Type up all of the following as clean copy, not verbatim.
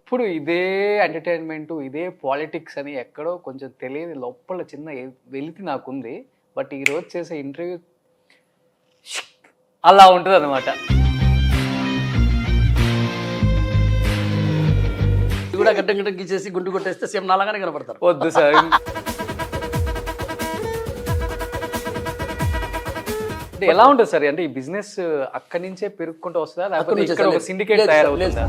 ఎప్పుడు ఇదే ఎంటర్టైన్మెంట్, ఇదే పాలిటిక్స్ అని ఎక్కడో కొంచెం తెలియని లోపల చిన్న వెలితి నాకుంది. బట్ ఈరోజు చేసే ఇంటర్వ్యూ అలా ఉంటదనమాట. ఇది కూడా గడ్డం గడ్డం గీసేసి గుండు కొట్టేస్తే సేమ్ నాలాగానే కనపడతారు. వద్దు సార్. అంటే ఎలా ఉంటుంది సార్? అంటే ఈ బిజినెస్ అక్కడి నుంచే పెరుగుకుంటూ వస్తుందా, లేకపోతే ఇక్కడ ఒక సిండికేట్ తయారవుతుందా?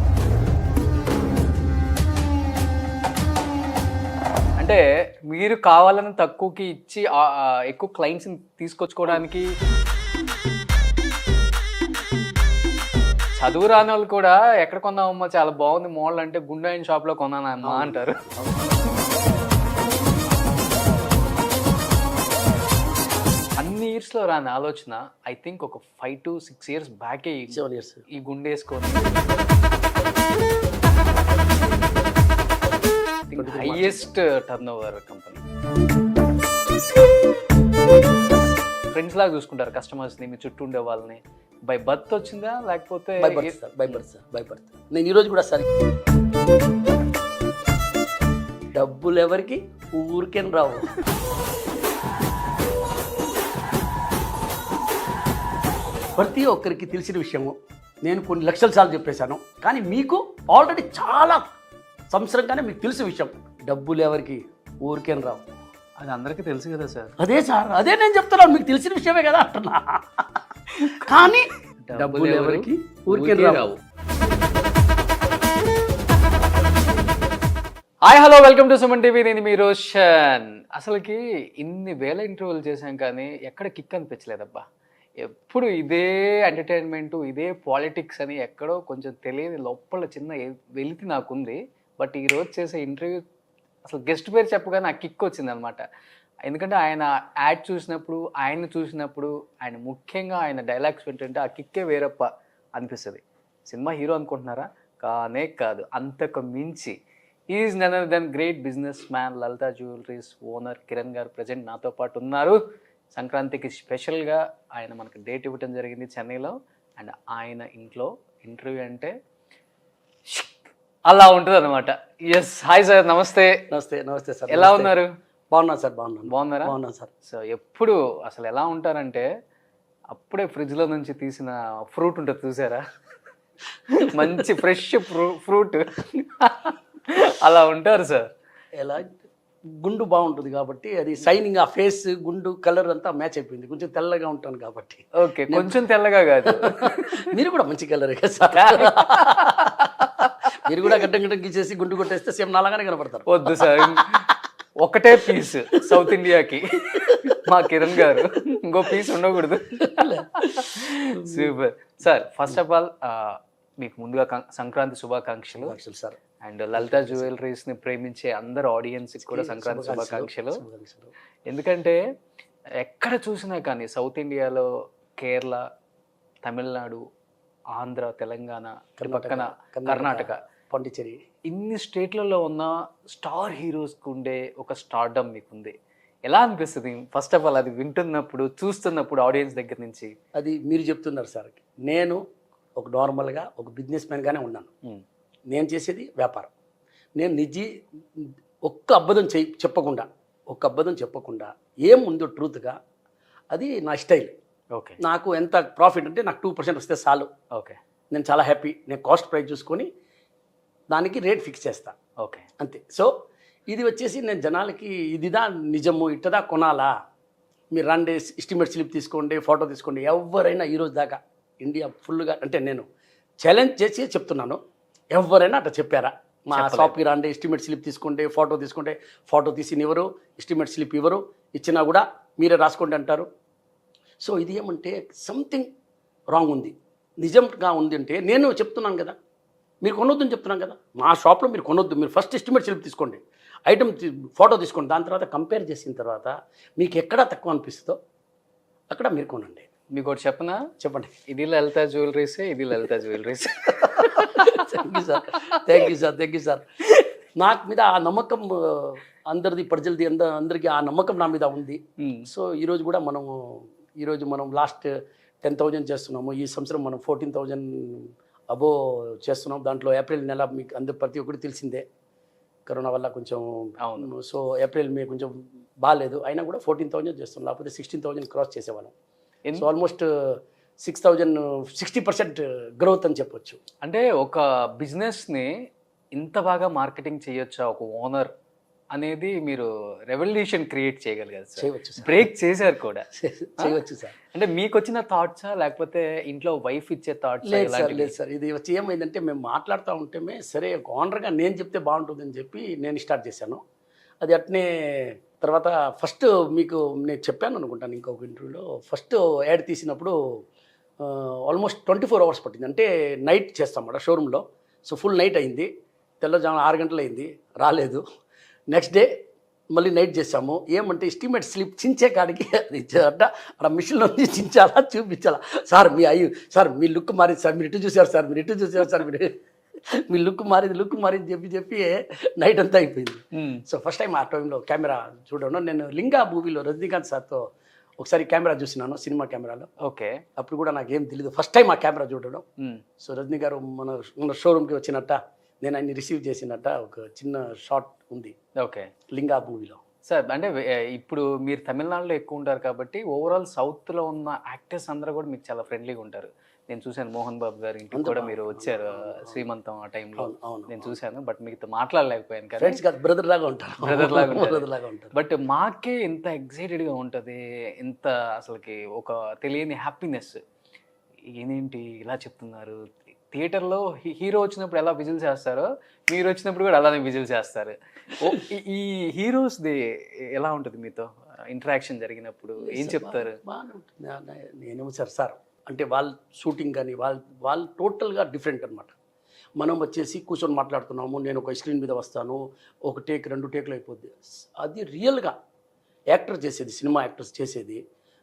అంటే మీరు కావాలని తక్కువకి ఇచ్చి ఎక్కువ క్లయింట్స్ తీసుకొచ్చుకోవడానికి చదువు రాని వాళ్ళు కూడా ఎక్కడ కొన్నామమ్మా, చాలా బాగుంది మోడల్ అంటే గుండె అయిన షాప్ లో కొన్నానమ్మా అంటారు. అన్ని ఇయర్స్ లో రాని ఆలోచన ఐ థింక్ ఒక 5 to 6 years బ్యాకే 7 years ఈ గుండె వేసుకొని highest turn over company. Friends లాగా చూసుకుంటారు కస్టమర్స్ ని, మీ చుట్టూ ఉండే వాళ్ళని. బై బర్త్ వచ్చిందా లేకపోతే? By birth. నేను ఈరోజు కూడా సరే, డబ్బులు ఎవరికి ఊరికేం రావు. ప్రతి ఒక్కరికి తెలిసిన విషయము నేను కొన్ని లక్షల సార్లు చెప్పేశాను, కానీ మీకు ఆల్రెడీ చాలా సంవత్సరంగానే మీకు తెలిసిన విషయం, డబ్బులు ఎవరికి ఊరికేం రావు. అది అందరికీ తెలుసు కదా సార్. అదే సార్, అదే నేను చెప్తున్నాను, మీకు తెలిసిన విషయమే కదా అంటున్నా. కానీ డబ్బులు ఎవరికి ఊరికేం రావు. Hi hello, welcome to Suman TV. నేను మీ రోషన్. అసలుకి ఇన్ని వేల ఇంటర్వ్యూలు చేశాం కానీ ఎక్కడ కిక్ అనిపించలేదబ్బా. ఎప్పుడు ఇదే ఎంటర్టైన్మెంట్, ఇదే పాలిటిక్స్ అని ఎక్కడో కొంచెం తెలియని లోపల చిన్న వెలితి నాకుంది. బట్ ఈరోజు చేసే ఇంటర్వ్యూ అసలు గెస్ట్ పేరు చెప్పగానే ఆ కిక్ వచ్చింది అనమాట. ఎందుకంటే ఆయన యాడ్ చూసినప్పుడు, ఆయన చూసినప్పుడు, ఆయన ముఖ్యంగా ఆయన డైలాగ్స్ వింటుంటే ఆ కిక్కే వేరప్ప అనిపిస్తుంది. సినిమా హీరో అనుకుంటున్నారా? కానే కాదు, అంతకు మించి is none other than great businessman Lalitha jewelleries owner Kiran గారు ప్రజెంట్ నాతో పాటు ఉన్నారు. సంక్రాంతికి స్పెషల్గా ఆయన మనకు డేట్ ఇవ్వటం జరిగింది చెన్నైలో. అండ్ ఆయన ఇంట్లో ఇంటర్వ్యూ అంటే అలా ఉంటుంది అనమాట. ఎస్, హాయ్ సార్, నమస్తే. నమస్తే సార్. ఎలా ఉన్నారు? బాగున్నాను సార్. బాగున్నారా? బాగున్నాను సార్. సో ఎప్పుడు అసలు ఎలా ఉంటారంటే, అప్పుడే ఫ్రిడ్జ్లో నుంచి తీసిన ఫ్రూట్ ఉంటుంది చూసారా, మంచి ఫ్రెష్ ఫ్రూట్ అలా ఉంటారు సార్. ఎలా గుండు బాగుంటుంది కాబట్టి అది షైనింగ్, ఆ ఫేస్ గుండు కలర్ అంతా మ్యాచ్ అయిపోయింది. కొంచెం తెల్లగా ఉంటాను కాబట్టి. ఓకే, కొంచెం తెల్లగా కాదు, మీరు కూడా మంచి కలరే కదా సార్. మీరు కూడా గడ్డం గడ్డం గీసేసి గుండు కొట్టేస్తే సేమ్ నాలాగానే కనపడతారు. వద్దు సార్, ఒకటే పీస్ సౌత్ ఇండియాకి మా కిరణ్ గారు, ఇంకో పీస్ ఉండకూడదు. Super sir. First of all మీకు ముందుగా సంక్రాంతి శుభాకాంక్షలు సార్. అండ్ లలితా జ్యువెలరీస్ ని ప్రేమించే అందరు ఆడియన్స్ కూడా సంక్రాంతి శుభాకాంక్షలు. ఎందుకంటే ఎక్కడ చూసినా కానీ సౌత్ ఇండియాలో కేరళ, తమిళనాడు, ఆంధ్ర, తెలంగాణ, పక్కన కర్ణాటక, పాండిచ్చేరి, ఇన్ని స్టేట్లలో ఉన్న స్టార్ హీరోస్కి ఉండే ఒక స్టార్డమ్ మీకుంది. ఎలా అనిపిస్తుంది ఫస్ట్ ఆఫ్ ఆల్ అది వింటున్నప్పుడు, చూస్తున్నప్పుడు ఆడియన్స్ దగ్గర నుంచి? అది మీరు చెప్తున్నారు సార్. నేను ఒక నార్మల్గా ఒక బిజినెస్ మ్యాన్గానే ఉన్నాను. నేను చేసేది వ్యాపారం. నేను ఒక్క అబద్ధం చెప్పకుండా ఏముందో ట్రూత్గా, అది నా స్టైల్. ఓకే, నాకు ఎంత ప్రాఫిట్ అంటే నాకు 2% వస్తే చాలు. ఓకే, నేను చాలా హ్యాపీ. నేను కాస్ట్ ప్రైస్ చూసుకొని దానికి రేట్ ఫిక్స్ చేస్తా. ఓకే, అంతే. సో ఇది వచ్చేసి నేను జనాలకి ఇదిదా నిజము, ఇట్టదా కొనాలా, మీరు రండి ఎస్టిమేట్ స్లిప్ తీసుకోండి, ఫోటో తీసుకోండి. ఎవరైనా ఈరోజు దాకా ఇండియా ఫుల్గా, అంటే నేను ఛాలెంజ్ చేసి చెప్తున్నాను, ఎవరైనా అట్లా చెప్పారా? మా షాప్కి రండి, ఎస్టిమేట్ స్లిప్ తీసుకోండి, ఫోటో తీసుకుంటే ఫోటో తీసి ఇవ్వరు, ఎస్టిమేట్ స్లిప్ ఇవ్వరు, ఇచ్చినా కూడా మీరే రాసుకోండి అంటారు. సో ఇది ఏమంటే సంథింగ్ రాంగ్ ఉంది. నిజంగా ఉంది అంటే నేను చెప్తున్నాను కదా, మీరు కొనొద్దని చెప్తున్నాను కదా. మా షాప్లో మీరు కొనొద్దు, మీరు ఫస్ట్ ఎస్టిమేట్ స్లిప్ తీసుకోండి, ఐటమ్ ఫోటో తీసుకోండి, దాని తర్వాత కంపేర్ చేసిన తర్వాత మీకు ఎక్కడ తక్కువ అనిపిస్తుందో అక్కడ మీరు కొనండి. మీకు ఒకటి చెప్పనా? చెప్పండి. ఇది లలితా జ్యువెలరీసే, ఇది Lalitha jewelleries. Thank you sir. నాకు మీద ఆ నమ్మకం అందరిది, ప్రజలది, అందరికీ ఆ నమ్మకం నా మీద ఉంది. సో ఈరోజు మనం లాస్ట్ 10,000 చేస్తున్నాము. ఈ సంవత్సరం మనం 14,000 అబో చేస్తున్నాం. దాంట్లో ఏప్రిల్ నెల మీకు అందరు ప్రతి ఒక్కటి తెలిసిందే, కరోనా వల్ల కొంచెం. అవును. సో ఏప్రిల్ మే కొంచెం బాగాలేదు, అయినా కూడా 14,000 చేస్తున్నాం, లేకపోతే 16,000 క్రాస్ చేసేవాళ్ళం. సో ఆల్మోస్ట్ 6,000 60% గ్రోత్ అని చెప్పొచ్చు. అంటే ఒక బిజినెస్ని ఇంత బాగా మార్కెటింగ్ చేయొచ్చా ఒక ఓనర్ అనేది మీరు రెవల్యూషన్ క్రియేట్ చేయగలిగారు సార్. చేయవచ్చు సార్, బ్రేక్ చేశారు కూడా. చేయవచ్చు సార్. అంటే మీకు వచ్చిన థాట్సా లేకపోతే ఇంట్లో వైఫ్ ఇచ్చే థాట్స్? లేదు సార్, ఇది వచ్చి ఏమైందంటే మేము మాట్లాడుతూ ఉంటేమే సరే ఒక ఓనర్గా నేను చెప్తే బాగుంటుందని చెప్పి నేను స్టార్ట్ చేశాను. అది అట్నే తర్వాత ఫస్ట్ మీకు నేను చెప్పాను అనుకుంటాను ఇంకొక ఇంటర్వ్యూలో, ఫస్ట్ యాడ్ తీసినప్పుడు ఆల్మోస్ట్ 24 hours పట్టింది. అంటే నైట్ చేస్తాం అన్నమాట షోరూంలో. సో ఫుల్ నైట్ అయింది, తెల్లజామున 6 గంటలు అయింది, రాలేదు. నెక్స్ట్ డే మళ్ళీ నైట్ చేసాము. ఏమంటే ఎస్టిమేట్ స్లిప్ చించే కాడికి అది అట్ట అక్కడ మిషన్లో చించాలా చూపించాలా, సార్ మీ సార్ మీ లుక్ మారింది సార్, మీరు ఇటు చూసారు సార్, మీరు ఇటు చూసారు సార్, మీరు మీ లుక్ మారింది చెప్పి నైట్ అంతా అయిపోయింది. సో ఫస్ట్ టైం ఆ టైంలో కెమెరా చూడడం, నేను లింగా మూవీలో రజనీకాంత్ సార్తో ఒకసారి కెమెరా చూసినాను, సినిమా కెమెరాలో. ఓకే. అప్పుడు కూడా నాకేం తెలియదు, ఫస్ట్ టైం ఆ కెమెరా చూడడం. సో రజనీ గారు మన షోరూమ్కి వచ్చినట్ట, నేను ఆయన్ని రిసీవ్ చేసినట్ట ఒక చిన్న షాట్ ఉంది. ఓకే. లింగా మూవీలో. సార్ అంటే ఇప్పుడు మీరు తమిళనాడులో ఎక్కువ ఉంటారు కాబట్టి ఓవరాల్ సౌత్లో ఉన్న యాక్టర్స్ అందరూ కూడా మీకు చాలా ఫ్రెండ్లీగా ఉంటారు. నేను చూశాను మోహన్ బాబు గారి ఇంటికి కూడా మీరు వచ్చారు శ్రీమంతం ఆ టైంలో, నేను చూశాను. బట్ మీతో మాట్లాడలేకపోయాను కదా. ఫ్రెండ్స్ కాదు, బ్రదర్ లాగా ఉంటారు, బ్రదర్ లాగా ఉంటారు. బట్ మాకే ఇంత ఎక్సైటెడ్గా ఉంటుంది, ఇంత అసలుకి ఒక తెలియని హ్యాపీనెస్. ఏంటి ఇలా చెప్తున్నారు, థియేటర్లో హీరో వచ్చినప్పుడు ఎలా విజిల్ చేస్తారో మీరు వచ్చినప్పుడు కూడా అలానే విజిల్ చేస్తారు. ఈ హీరోస్ది ఎలా ఉంటుంది మీతో ఇంటరాక్షన్ జరిగినప్పుడు, ఏం చెప్తారు? బాగానే ఉంటుంది. నేనేమో సార్ అంటే వాళ్ళ షూటింగ్ కానీ వాళ్ళు టోటల్గా డిఫరెంట్ అనమాట. మనం వచ్చేసి కూర్చొని మాట్లాడుతున్నాము, నేను ఒక స్క్రీన్ మీద వస్తాను, ఒక టేక్ 2 టేక్లు అయిపోద్ది. అది రియల్గా యాక్టర్ చేసేది, సినిమా యాక్టర్స్ చేసేది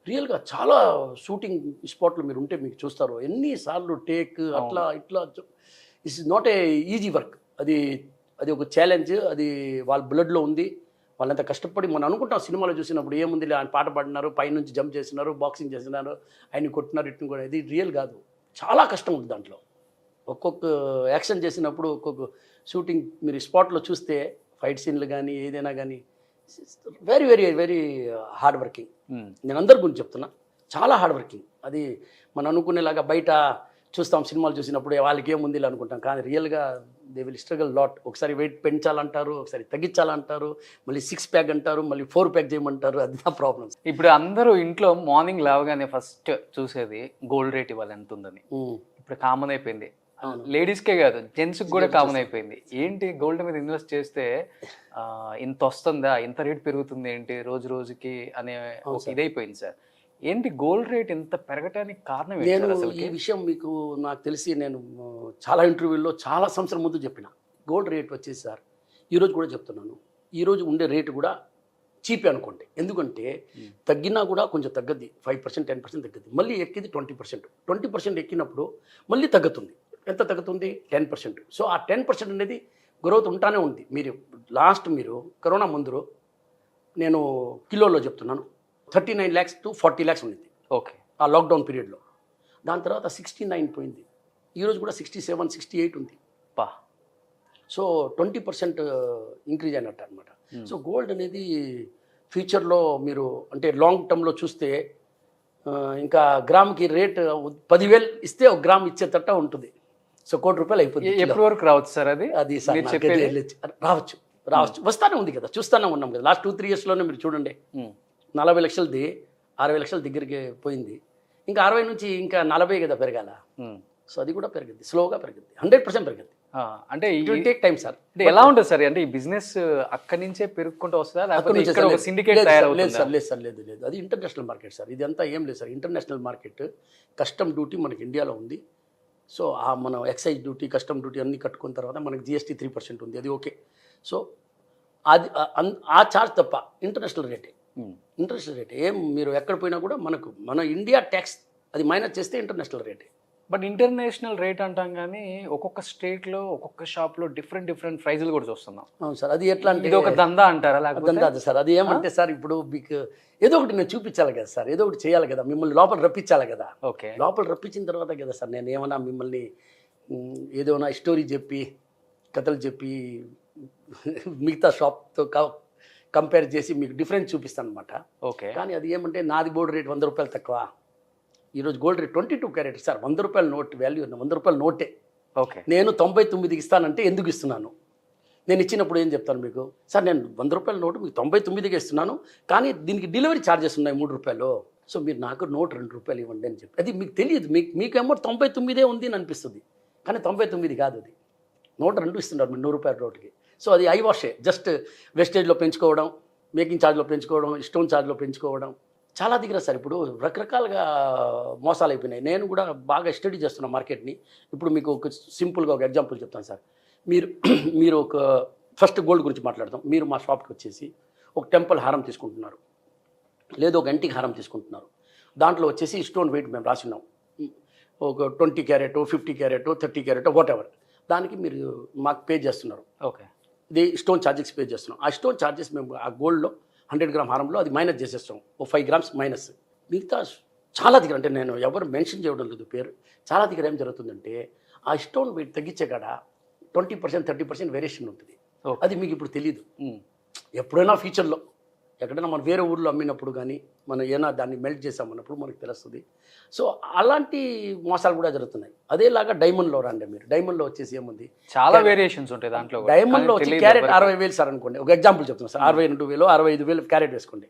రియల్గా చాలా షూటింగ్ స్పాట్లో మీరు ఉంటే మీకు చూస్తారు, ఎన్నిసార్లు టేక్ అట్లా ఇట్లా. It's not a easy work, అది ఒక ఛాలెంజ్, అది వాళ్ళ బ్లడ్లో ఉంది. వాళ్ళంతా కష్టపడి మనం అనుకుంటాం సినిమాలో చూసినప్పుడు ఏముంది, ఆయన పాట పాడినారు, పైనుంచి జంప్ చేసినారు, బాక్సింగ్ చేసినారు, ఆయన కొట్టినారు, ఇట్ని కూడా. ఇది రియల్ కాదు, చాలా కష్టం ఉంది దాంట్లో. ఒక్కొక్క యాక్షన్ చేసినప్పుడు ఒక్కొక్క షూటింగ్ మీరు స్పాట్లో చూస్తే ఫైట్ సీన్లు కానీ ఏదైనా కానీ very very very hard working. నేను అందరి గురించి చెప్తున్నా, చాలా హార్డ్ వర్కింగ్. అది మనం అనుకునేలాగా బయట చూస్తాం సినిమాలు చూసినప్పుడు వాళ్ళకి ఏముంది ఇలా అనుకుంటాం, కానీ రియల్గా దే విల్ స్ట్రగల్ లాట్. ఒకసారి వెయిట్ పెంచాలంటారు, ఒకసారి తగ్గించాలంటారు, మళ్ళీ 6 ప్యాక్ అంటారు, మళ్ళీ 4 ప్యాక్ చేయమంటారు. అది నా ప్రాబ్లమ్స్. ఇప్పుడు అందరూ ఇంట్లో మార్నింగ్ లేవగానే ఫస్ట్ చూసేది గోల్డ్ రేట్ ఇవాళ ఎంత ఉందని. ఇప్పుడు కామన్ అయిపోయింది, లేడీస్కే కాదు జెంట్స్కి కూడా కామన్ అయిపోయింది. ఏంటి గోల్డ్ మీద ఇన్వెస్ట్ చేస్తే ఇంత వస్తుందా, ఇంత రేట్ పెరుగుతుంది ఏంటి రోజు రోజుకి అనే ఒక ఇదైపోయింది సార్. ఏంటి గోల్డ్ రేట్ ఇంత పెరగటానికి కారణం ఏంటి? నేను ఈ విషయం మీకు నాకు తెలిసి నేను చాలా ఇంటర్వ్యూల్లో చాలా సంవత్సరం ముందు చెప్పిన. గోల్డ్ రేట్ వచ్చేసి సార్ ఈరోజు కూడా చెప్తున్నాను, ఈరోజు ఉండే రేటు కూడా చీపే అనుకోండి. ఎందుకంటే తగ్గినా కూడా కొంచెం తగ్గద్ది, 5% 10% తగ్గుద్ది, మళ్ళీ ఎక్కింది 20%. 20% ఎక్కినప్పుడు మళ్ళీ తగ్గుతుంది. ఎంత తగ్గుతుంది? 10%. సో ఆ 10% అనేది గ్రోత్ ఉంటానే ఉంది. మీరు కరోనా ముందు నేను కిలోలో చెప్తున్నాను, 39 lakhs to 40 lakhs ఉంది. ఓకే. ఆ లాక్డౌన్ పీరియడ్లో. దాని తర్వాత 69 పోయింది, ఈరోజు కూడా 67 68 ఉంది. పా. సో 20% ఇంక్రీజ్ అయినట్టు అనమాట. సో గోల్డ్ అనేది ఫ్యూచర్లో మీరు అంటే లాంగ్ టర్మ్లో చూస్తే ఇంకా గ్రామ్కి రేట్ 10,000 ఇస్తే ఒక గ్రామ్ ఇచ్చేటట్ట ఉంటుంది. సో ₹1,00,000 అయిపోతుంది. ఎప్పటి వరకు రావచ్చు సార్ అది? అది రావచ్చు వస్తానే ఉంది కదా, చూస్తూనే ఉన్నాం కదా. లాస్ట్ 2-3 yearsలోనే మీరు చూడండి, 40 లక్షలది 60 లక్షల దగ్గరికి పోయింది. ఇంకా 60 నుంచి ఇంకా 40 కదా పెరగాల. సో అది కూడా పెరుగుద్ది, స్లోగా పెరుగుద్ది, 100% పెరుగుద్ది. అంటే టేక్ టైం సార్. అంటే ఎలా ఉంటుంది సార్, అంటే ఈ బిజినెస్ అక్కడి నుంచే పెరుగుకుంటూ వస్తుందా లేకపోతే ఇక్కడ ఒక సిండికేట్ తయారవుతుందా? లేదు, అది ఇంటర్నేషనల్ మార్కెట్ సార్. ఇది అంతా ఏం లేదు sir, international market. Custom duty మనకి ఇండియాలో ఉంది. సో మనం ఎక్సైజ్ డ్యూటీ, కస్టమ్ డ్యూటీ అన్నీ కట్టుకున్న తర్వాత మనకి GST 3% ఉంది, అది ఓకే. సో అది ఆ ఛార్జ్ తప్ప ఇంటర్నేషనల్ రేటే ఏం మీరు ఎక్కడ పోయినా కూడా మన ఇండియా ట్యాక్స్ అది మైనస్ చేస్తే ఇంటర్నేషనల్ రేటే. బట్ ఇంటర్నేషనల్ రేట్ అంటాం కానీ ఒక్కొక్క స్టేట్లో ఒక్కొక్క షాప్లో డిఫరెంట్ ప్రైజులు కూడా చూస్తున్నాం. అవును సార్, అది ఎట్లా అంటే ఇది ఒక దందా అంటారా? దందా సార్, అది ఏమంటే సార్ ఇప్పుడు మీకు ఏదో ఒకటి నేను చూపించాలి కదా సార్, ఏదో ఒకటి చేయాలి కదా, మిమ్మల్ని లోపల రప్పించాలి కదా. ఓకే. లోపల రప్పించిన తర్వాత కదా సార్ నేను ఏమన్నా మిమ్మల్ని ఏదైనా స్టోరీ చెప్పి కథలు చెప్పి మిగతా షాప్తో కంపేర్ చేసి మీకు డిఫరెన్స్ చూపిస్తాను అనమాట. ఓకే. కానీ అది ఏమంటే నాది గోల్డ్ రేట్ 100 రూపాయలు తక్కువ. ఈరోజు గోల్డ్ రేట్ 22 క్యారెట్ సార్. 100 రూపాయల నోట్ వాల్యూ 100 రూపాయల నోటే. ఓకే. నేను 99కి ఇస్తానంటే ఎందుకు ఇస్తున్నాను? నేను ఇచ్చినప్పుడు ఏం చెప్తాను మీకు, సార్ నేను 100 రూపాయల నోటు మీకు 99కే ఇస్తున్నాను, కానీ దీనికి డెలివరీ ఛార్జెస్ ఉన్నాయి 3 రూపాయలు. సో మీరు నాకు నోట్ 2 రూపాయలు ఇవ్వండి అని చెప్పి. అది మీకు తెలియదు, మీకేమో 99 ఉంది అని అనిపిస్తుంది, కానీ 99 కాదు. అది నోట్ 2 ఇస్తున్నారు మీరు 100 రూపాయల నోటుకి. సో అది ఐ వాషే, జస్ట్ వెస్టేజ్లో పెంచుకోవడం, మేకింగ్ ఛార్జ్లో పెంచుకోవడం, స్టోన్ ఛార్జ్లో పెంచుకోవడం చాలా దిగిన సార్. ఇప్పుడు రకరకాలుగా మోసాలు అయిపోయినాయి. నేను కూడా బాగా స్టడీ చేస్తున్నాను మార్కెట్ని. ఇప్పుడు మీకు ఒక సింపుల్గా ఒక ఎగ్జాంపుల్ చెప్తాను సార్. మీరు ఒక ఫస్ట్ గోల్డ్ గురించి మాట్లాడతాం. మీరు మా షాప్కి వచ్చేసి ఒక టెంపుల్ హారం తీసుకుంటున్నారు, లేదు ఒక గంటికి హారం తీసుకుంటున్నారు. దాంట్లో వచ్చేసి స్టోన్ వెయిట్ మేము రాసినాం, ఒక 20 carrot, 50 carrot, 30 carrot, what ever. దానికి మీరు మాకు పే చేస్తున్నారు. ఓకే. ఇది స్టోన్ ఛార్జెస్ పే చేస్తున్నాం. ఆ స్టోన్ ఛార్జెస్ మేము ఆ గోల్డ్లో 100 గ్రామ్ హారంలో అది మైనస్ చేసేస్తాం, ఓ 5 గ్రామ్స్ మైనస్. మిగతా చాలా దగ్గర, అంటే నేను ఎవరు మెన్షన్ చేయడం లేదు పేరు, చాలా దగ్గర ఏం జరుగుతుందంటే ఆ స్టోన్ వెయిట్ తగ్గించే కాడ 20%, 30% వేరియేషన్ ఉంటుంది. అది మీకు ఇప్పుడు తెలియదు. ఎప్పుడైనా ఫ్యూచర్లో ఎక్కడైనా మనం వేరే ఊర్లో అమ్మినప్పుడు కానీ మనం ఏమైనా దాన్ని మెల్ట్ చేసామన్నప్పుడు మనకు తెలుస్తుంది. సో అలాంటి మోసాలు కూడా జరుగుతున్నాయి. అదేలాగా డైమండ్లో రండి మీరు. డైమండ్లో వచ్చేసి ఏముంది, చాలా వేరియేషన్స్ ఉంటాయి దాంట్లో. డైమండ్లో వచ్చి క్యారెట్ 60,000 సార్ అనుకోండి, ఒక ఎగ్జాంపుల్ చెప్తున్నాను సార్. 62,000, 65,000 క్యారెట్ వేసుకోండి.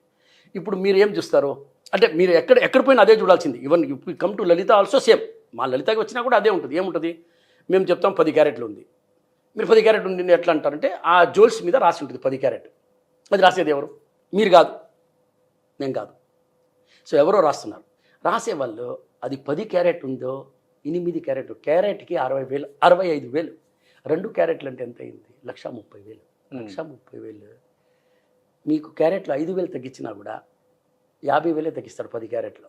ఇప్పుడు మీరు ఏం చూస్తారు అంటే మీరు ఎక్కడ పోయినా అదే చూడాల్సింది. ఈవెన్ ఇప్పుడు come to Lalitha also same. మా లలితకి వచ్చినా కూడా అదే ఉంటుంది. ఏముంటుంది, మేము చెప్తాం 10 క్యారెట్లు ఉంది, మీరు 10 క్యారెట్ ఉంది ఎట్లా అంటారంటే ఆ జ్యువెల్స్ మీద రాసి ఉంటుంది 10 క్యారెట్. అది రాసేది ఎవరు? మీరు కాదు, నేను కాదు. సో ఎవరో రాస్తున్నారు. రాసేవాళ్ళు అది 10 క్యారెట్ ఉందో 8 క్యారెట్, క్యారెట్కి 60,000, 65,000. 2 క్యారెట్లు అంటే ఎంత అయింది? 1,30,000. 1,30,000 మీకు క్యారెట్లు 5,000 తగ్గించినా కూడా 50,000 తగ్గిస్తారు 10 క్యారెట్లు.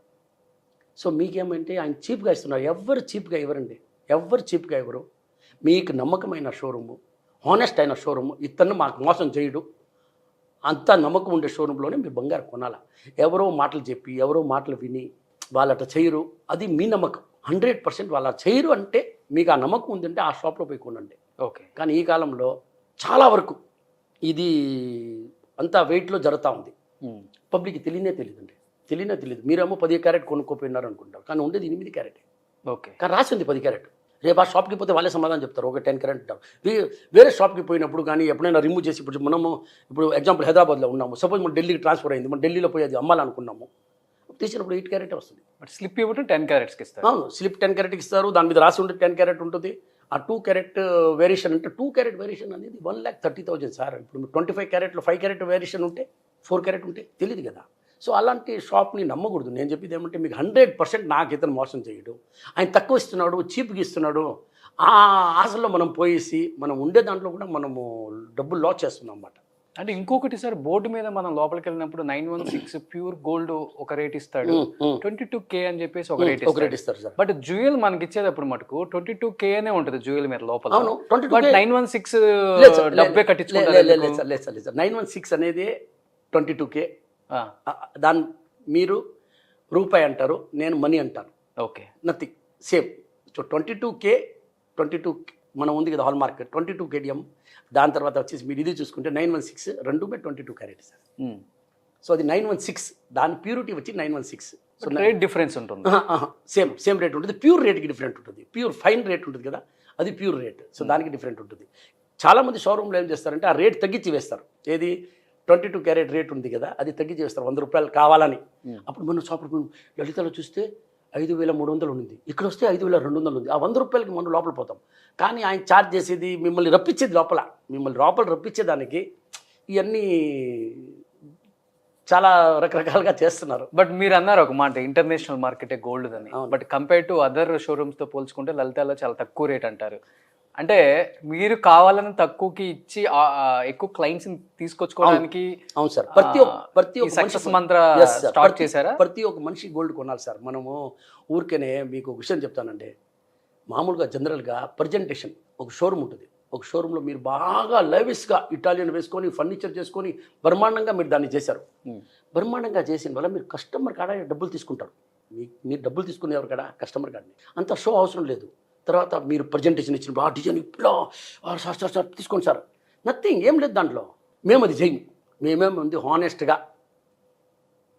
సో మీకేమంటే ఆయన చీప్గా ఇస్తున్నారు. ఎవరు చీప్గా ఇవ్వరండి, ఎవరు చీప్గా ఇవ్వరు. మీకు నమ్మకమైన షోరూము, హానెస్ట్ అయిన షోరూము, ఇతను మాకు మోసం చేయడు, అంత నమ్మకం ఉండే షోరూంలోనే మీరు బంగారు కొనాలా. ఎవరో మాటలు చెప్పి, ఎవరో మాటలు విని వాళ్ళట చేయరు. అది మీ నమ్మకం. 100% వాళ్ళ చేయరు అంటే మీకు ఆ నమ్మకం ఉందంటే ఆ షాప్లో పోయి కొనండి. ఓకే. కానీ ఈ కాలంలో చాలా వరకు ఇది అంతా వెయిట్లో జరుగుతూ ఉంది. పబ్లిక్కి తెలియదండి, తెలియదు. మీరేమో 10 క్యారెట్ కొనుక్కోపోయినారు అనుకుంటారు, కానీ ఉండేది 8 క్యారెట్. ఓకే. కానీ రాసి ఉంది 10 క్యారెట్. రేపు ఆ షాప్కి పోతే వాళ్ళే సమాధానం చెప్తారు, ఒక 10 క్యారెట్ అంటారు. వేరే షాప్కి పోయినప్పుడు కానీ ఎప్పుడైనా రిమూవ్ చేసి, ఇప్పుడు ఎగ్జాంపుల్ హైదరాబాద్లో ఉన్నాము, సపోజ్ మనం ఢిల్లీకి ట్రాన్స్ఫర్ అయింది, మనం ఢిల్లీలో పోయి అది అమ్మాలనుకున్నాము, తీసినప్పుడు 8 క్యారెట్ వస్తుంది. బట్ స్లిప్ ఇవ్వటం 10 క్యారెట్స్కి ఇస్తారు. అవును, స్లిప్ 10 క్యారెట్కి ఇస్తారు. దాని మీద రాసి ఉంటే 10 క్యారెట్ ఉంటుంది. ఆ 2 క్యారెట్ వేరియేషన్ అంటే 2 క్యారెట్ వేరియేషన్ అనేది 1,30,000 సార్. ఇప్పుడు 25 క్యారెట్లో 5 క్యారెట్ వేరియేషన్ ఉంటే, 4 క్యారెట్ ఉంటే తెలియదు కదా. సో అలాంటి షాప్ని నమ్మకూడదు. నేను చెప్పేది ఏమంటే మీకు 100% నాకు ఇతను మోసం చేయడు, ఆయన తక్కువ ఇస్తున్నాడు, చీప్గా ఇస్తున్నాడు, ఆ ఆశలో మనం పోయేసి మనం ఉండే దాంట్లో కూడా మనము డబ్బులు లాస్ చేస్తున్నాం అన్నమాట. అంటే ఇంకొకటి సార్, బోర్డు మీద మనం లోపలికి వెళ్ళినప్పుడు 916 ప్యూర్ గోల్డ్ ఒక రేట్ ఇస్తాడు, 22K అని చెప్పేసి ఒక రేట్ ఇస్తారు సార్. బట్ జ్యువెల్ మనకి ఇచ్చేటప్పుడు మటుకు 22K అనే ఉంటుంది జ్యువెల్ మీద లోపల. అవును, 916 డబ్బే కట్టించుకుంటారు. లేదు 916 అనేది 22K. దాని మీరు రూపాయి అంటారు, నేను మనీ అంటాను. Okay. Nothing, same. So 22K మనం ఉంది కదా హాల్ మార్క్ 22 KDM. దాని తర్వాత వచ్చేసి మీరు ఇది చూసుకుంటే 916 2/22 క్యారెట్ సార్. సో అది 916, దాని ప్యూరిటీ వచ్చి 916. సో రేట్ డిఫరెన్స్ ఉంటుంది. సేమ్ రేట్ ఉంటుంది. ప్యూర్ రేట్కి డిఫరెంట్ ఉంటుంది. ప్యూర్ ఫైన్ రేట్ ఉంటుంది కదా, అది ప్యూర్ రేట్. సో దానికి డిఫరెంట్ ఉంటుంది. చాలామంది షోరూమ్లో ఏం చేస్తారంటే ఆ రేట్ తగ్గించి వేస్తారు. ఏది 22 క్యారెట్ రేట్ ఉంది కదా, అది తగ్గించి వేస్తారు 100 రూపాయలు కావాలని. అప్పుడు మనం షాప్లో లలితలో చూస్తే 5,300 ఉంది, ఇక్కడ వస్తే 5,200 ఉంది. ఆ 100 రూపాయలకి మనం లోపల పోతాం. కానీ ఆయన ఛార్జ్ చేసేది మిమ్మల్ని రప్పించేది లోపల రప్పించేదానికి ఇవన్నీ చాలా రకరకాలుగా చేస్తున్నారు. బట్ మీరు అన్నారు ఒక మాట, ఇంటర్నేషనల్ మార్కెటే గోల్డ్ అని. బట్ కంపేర్ టు అదర్ షోరూమ్స్తో పోల్చుకుంటే లలితాలో చాలా తక్కువ రేట్ అంటారు. అంటే మీరు కావాలని తక్కువకి ఇచ్చి ఎక్కువ క్లయింట్స్ తీసుకొచ్చుకోవడానికి. అవును సార్. ప్రతి ఒక్క సక్సెస్ మంత్ర స్టార్ట్ చేశారా? ప్రతి ఒక్క మనిషి గోల్డ్ కొనాలి సార్. మనము ఊరికేనే మీకు ఒక విషయం చెప్తానండి. మామూలుగా జనరల్గా ప్రజెంటేషన్ ఒక షోరూమ్ ఉంటుంది. ఒక షోరూంలో మీరు బాగా లైవిష్గా ఇటాలియన్ వేసుకొని ఫర్నిచర్ చేసుకొని బ్రహ్మాండంగా మీరు దాన్ని చేశారు. బ్రహ్మాండంగా చేసిన వల్ల మీరు కస్టమర్ కాడ డబ్బులు తీసుకుంటారు. మీరు డబ్బులు తీసుకునేవారు కదా కస్టమర్ కాడని. అంత షో అవసరం లేదు. తర్వాత మీరు ప్రజెంటేషన్ ఇచ్చినప్పుడు ఆ డిజైన్ ఇప్పుడు సార్ తీసుకోండి సార్, నథింగ్, ఏం లేదు దాంట్లో. మేము అది చేయము. మేమేముంది హానెస్ట్గా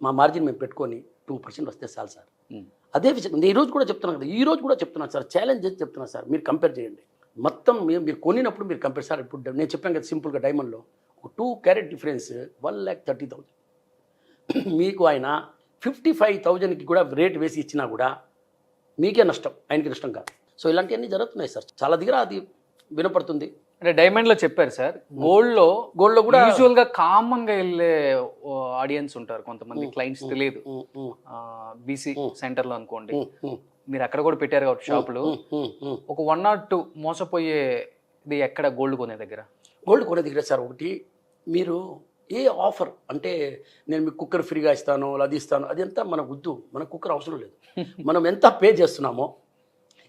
మా మార్జిన్ మేము పెట్టుకొని 2% వస్తే చాలు సార్. అదే విషయం నేను ఈరోజు కూడా చెప్తున్నాను కదా, ఈరోజు కూడా చెప్తున్నాను సార్, ఛాలెంజ్ చేసి చెప్తున్నాను సార్, మీరు కంపేర్ చేయండి. మొత్తం మీరు కొనినప్పుడు మీరు కంపేర్ సార్. ఇప్పుడు నేను చెప్పాను కదా సింపుల్గా, డైమండ్లో 2 క్యారెట్ డిఫరెన్స్ 1,30,000. మీకు ఆయన 55,000కి కూడా రేట్ వేసి ఇచ్చినా కూడా మీకే నష్టం, ఆయనకి నష్టం కాదు. సో ఇలాంటివన్నీ జరుగుతున్నాయి సార్, చాలా దగ్గర అది వినపడుతుంది. అంటే డైమండ్ లో చెప్పారు సార్, గోల్డ్ లో కూడా యూజువల్ గా కామన్ గా వెళ్ళే ఆడియన్స్ ఉంటారు, కొంతమంది క్లయింట్స్ తెలియదు. బీసీ సెంటర్ లో అనుకోండి, మీరు అక్కడ కూడా పెట్టారు కాబట్టి షాపులు, ఒక 1 or 2 మోసపోయేది ఎక్కడ గోల్డ్ కొనే దగ్గర? గోల్డ్ కొనే దగ్గర సార్, ఒకటి మీరు ఏ ఆఫర్ అంటే నేను మీకు కుక్కర్ ఫ్రీగా ఇస్తాను, అది ఇస్తాను, అది ఎంత మనకు వద్దు, మనకు కుక్కర్ అవసరం లేదు. మనం ఎంత పే చేస్తున్నామో,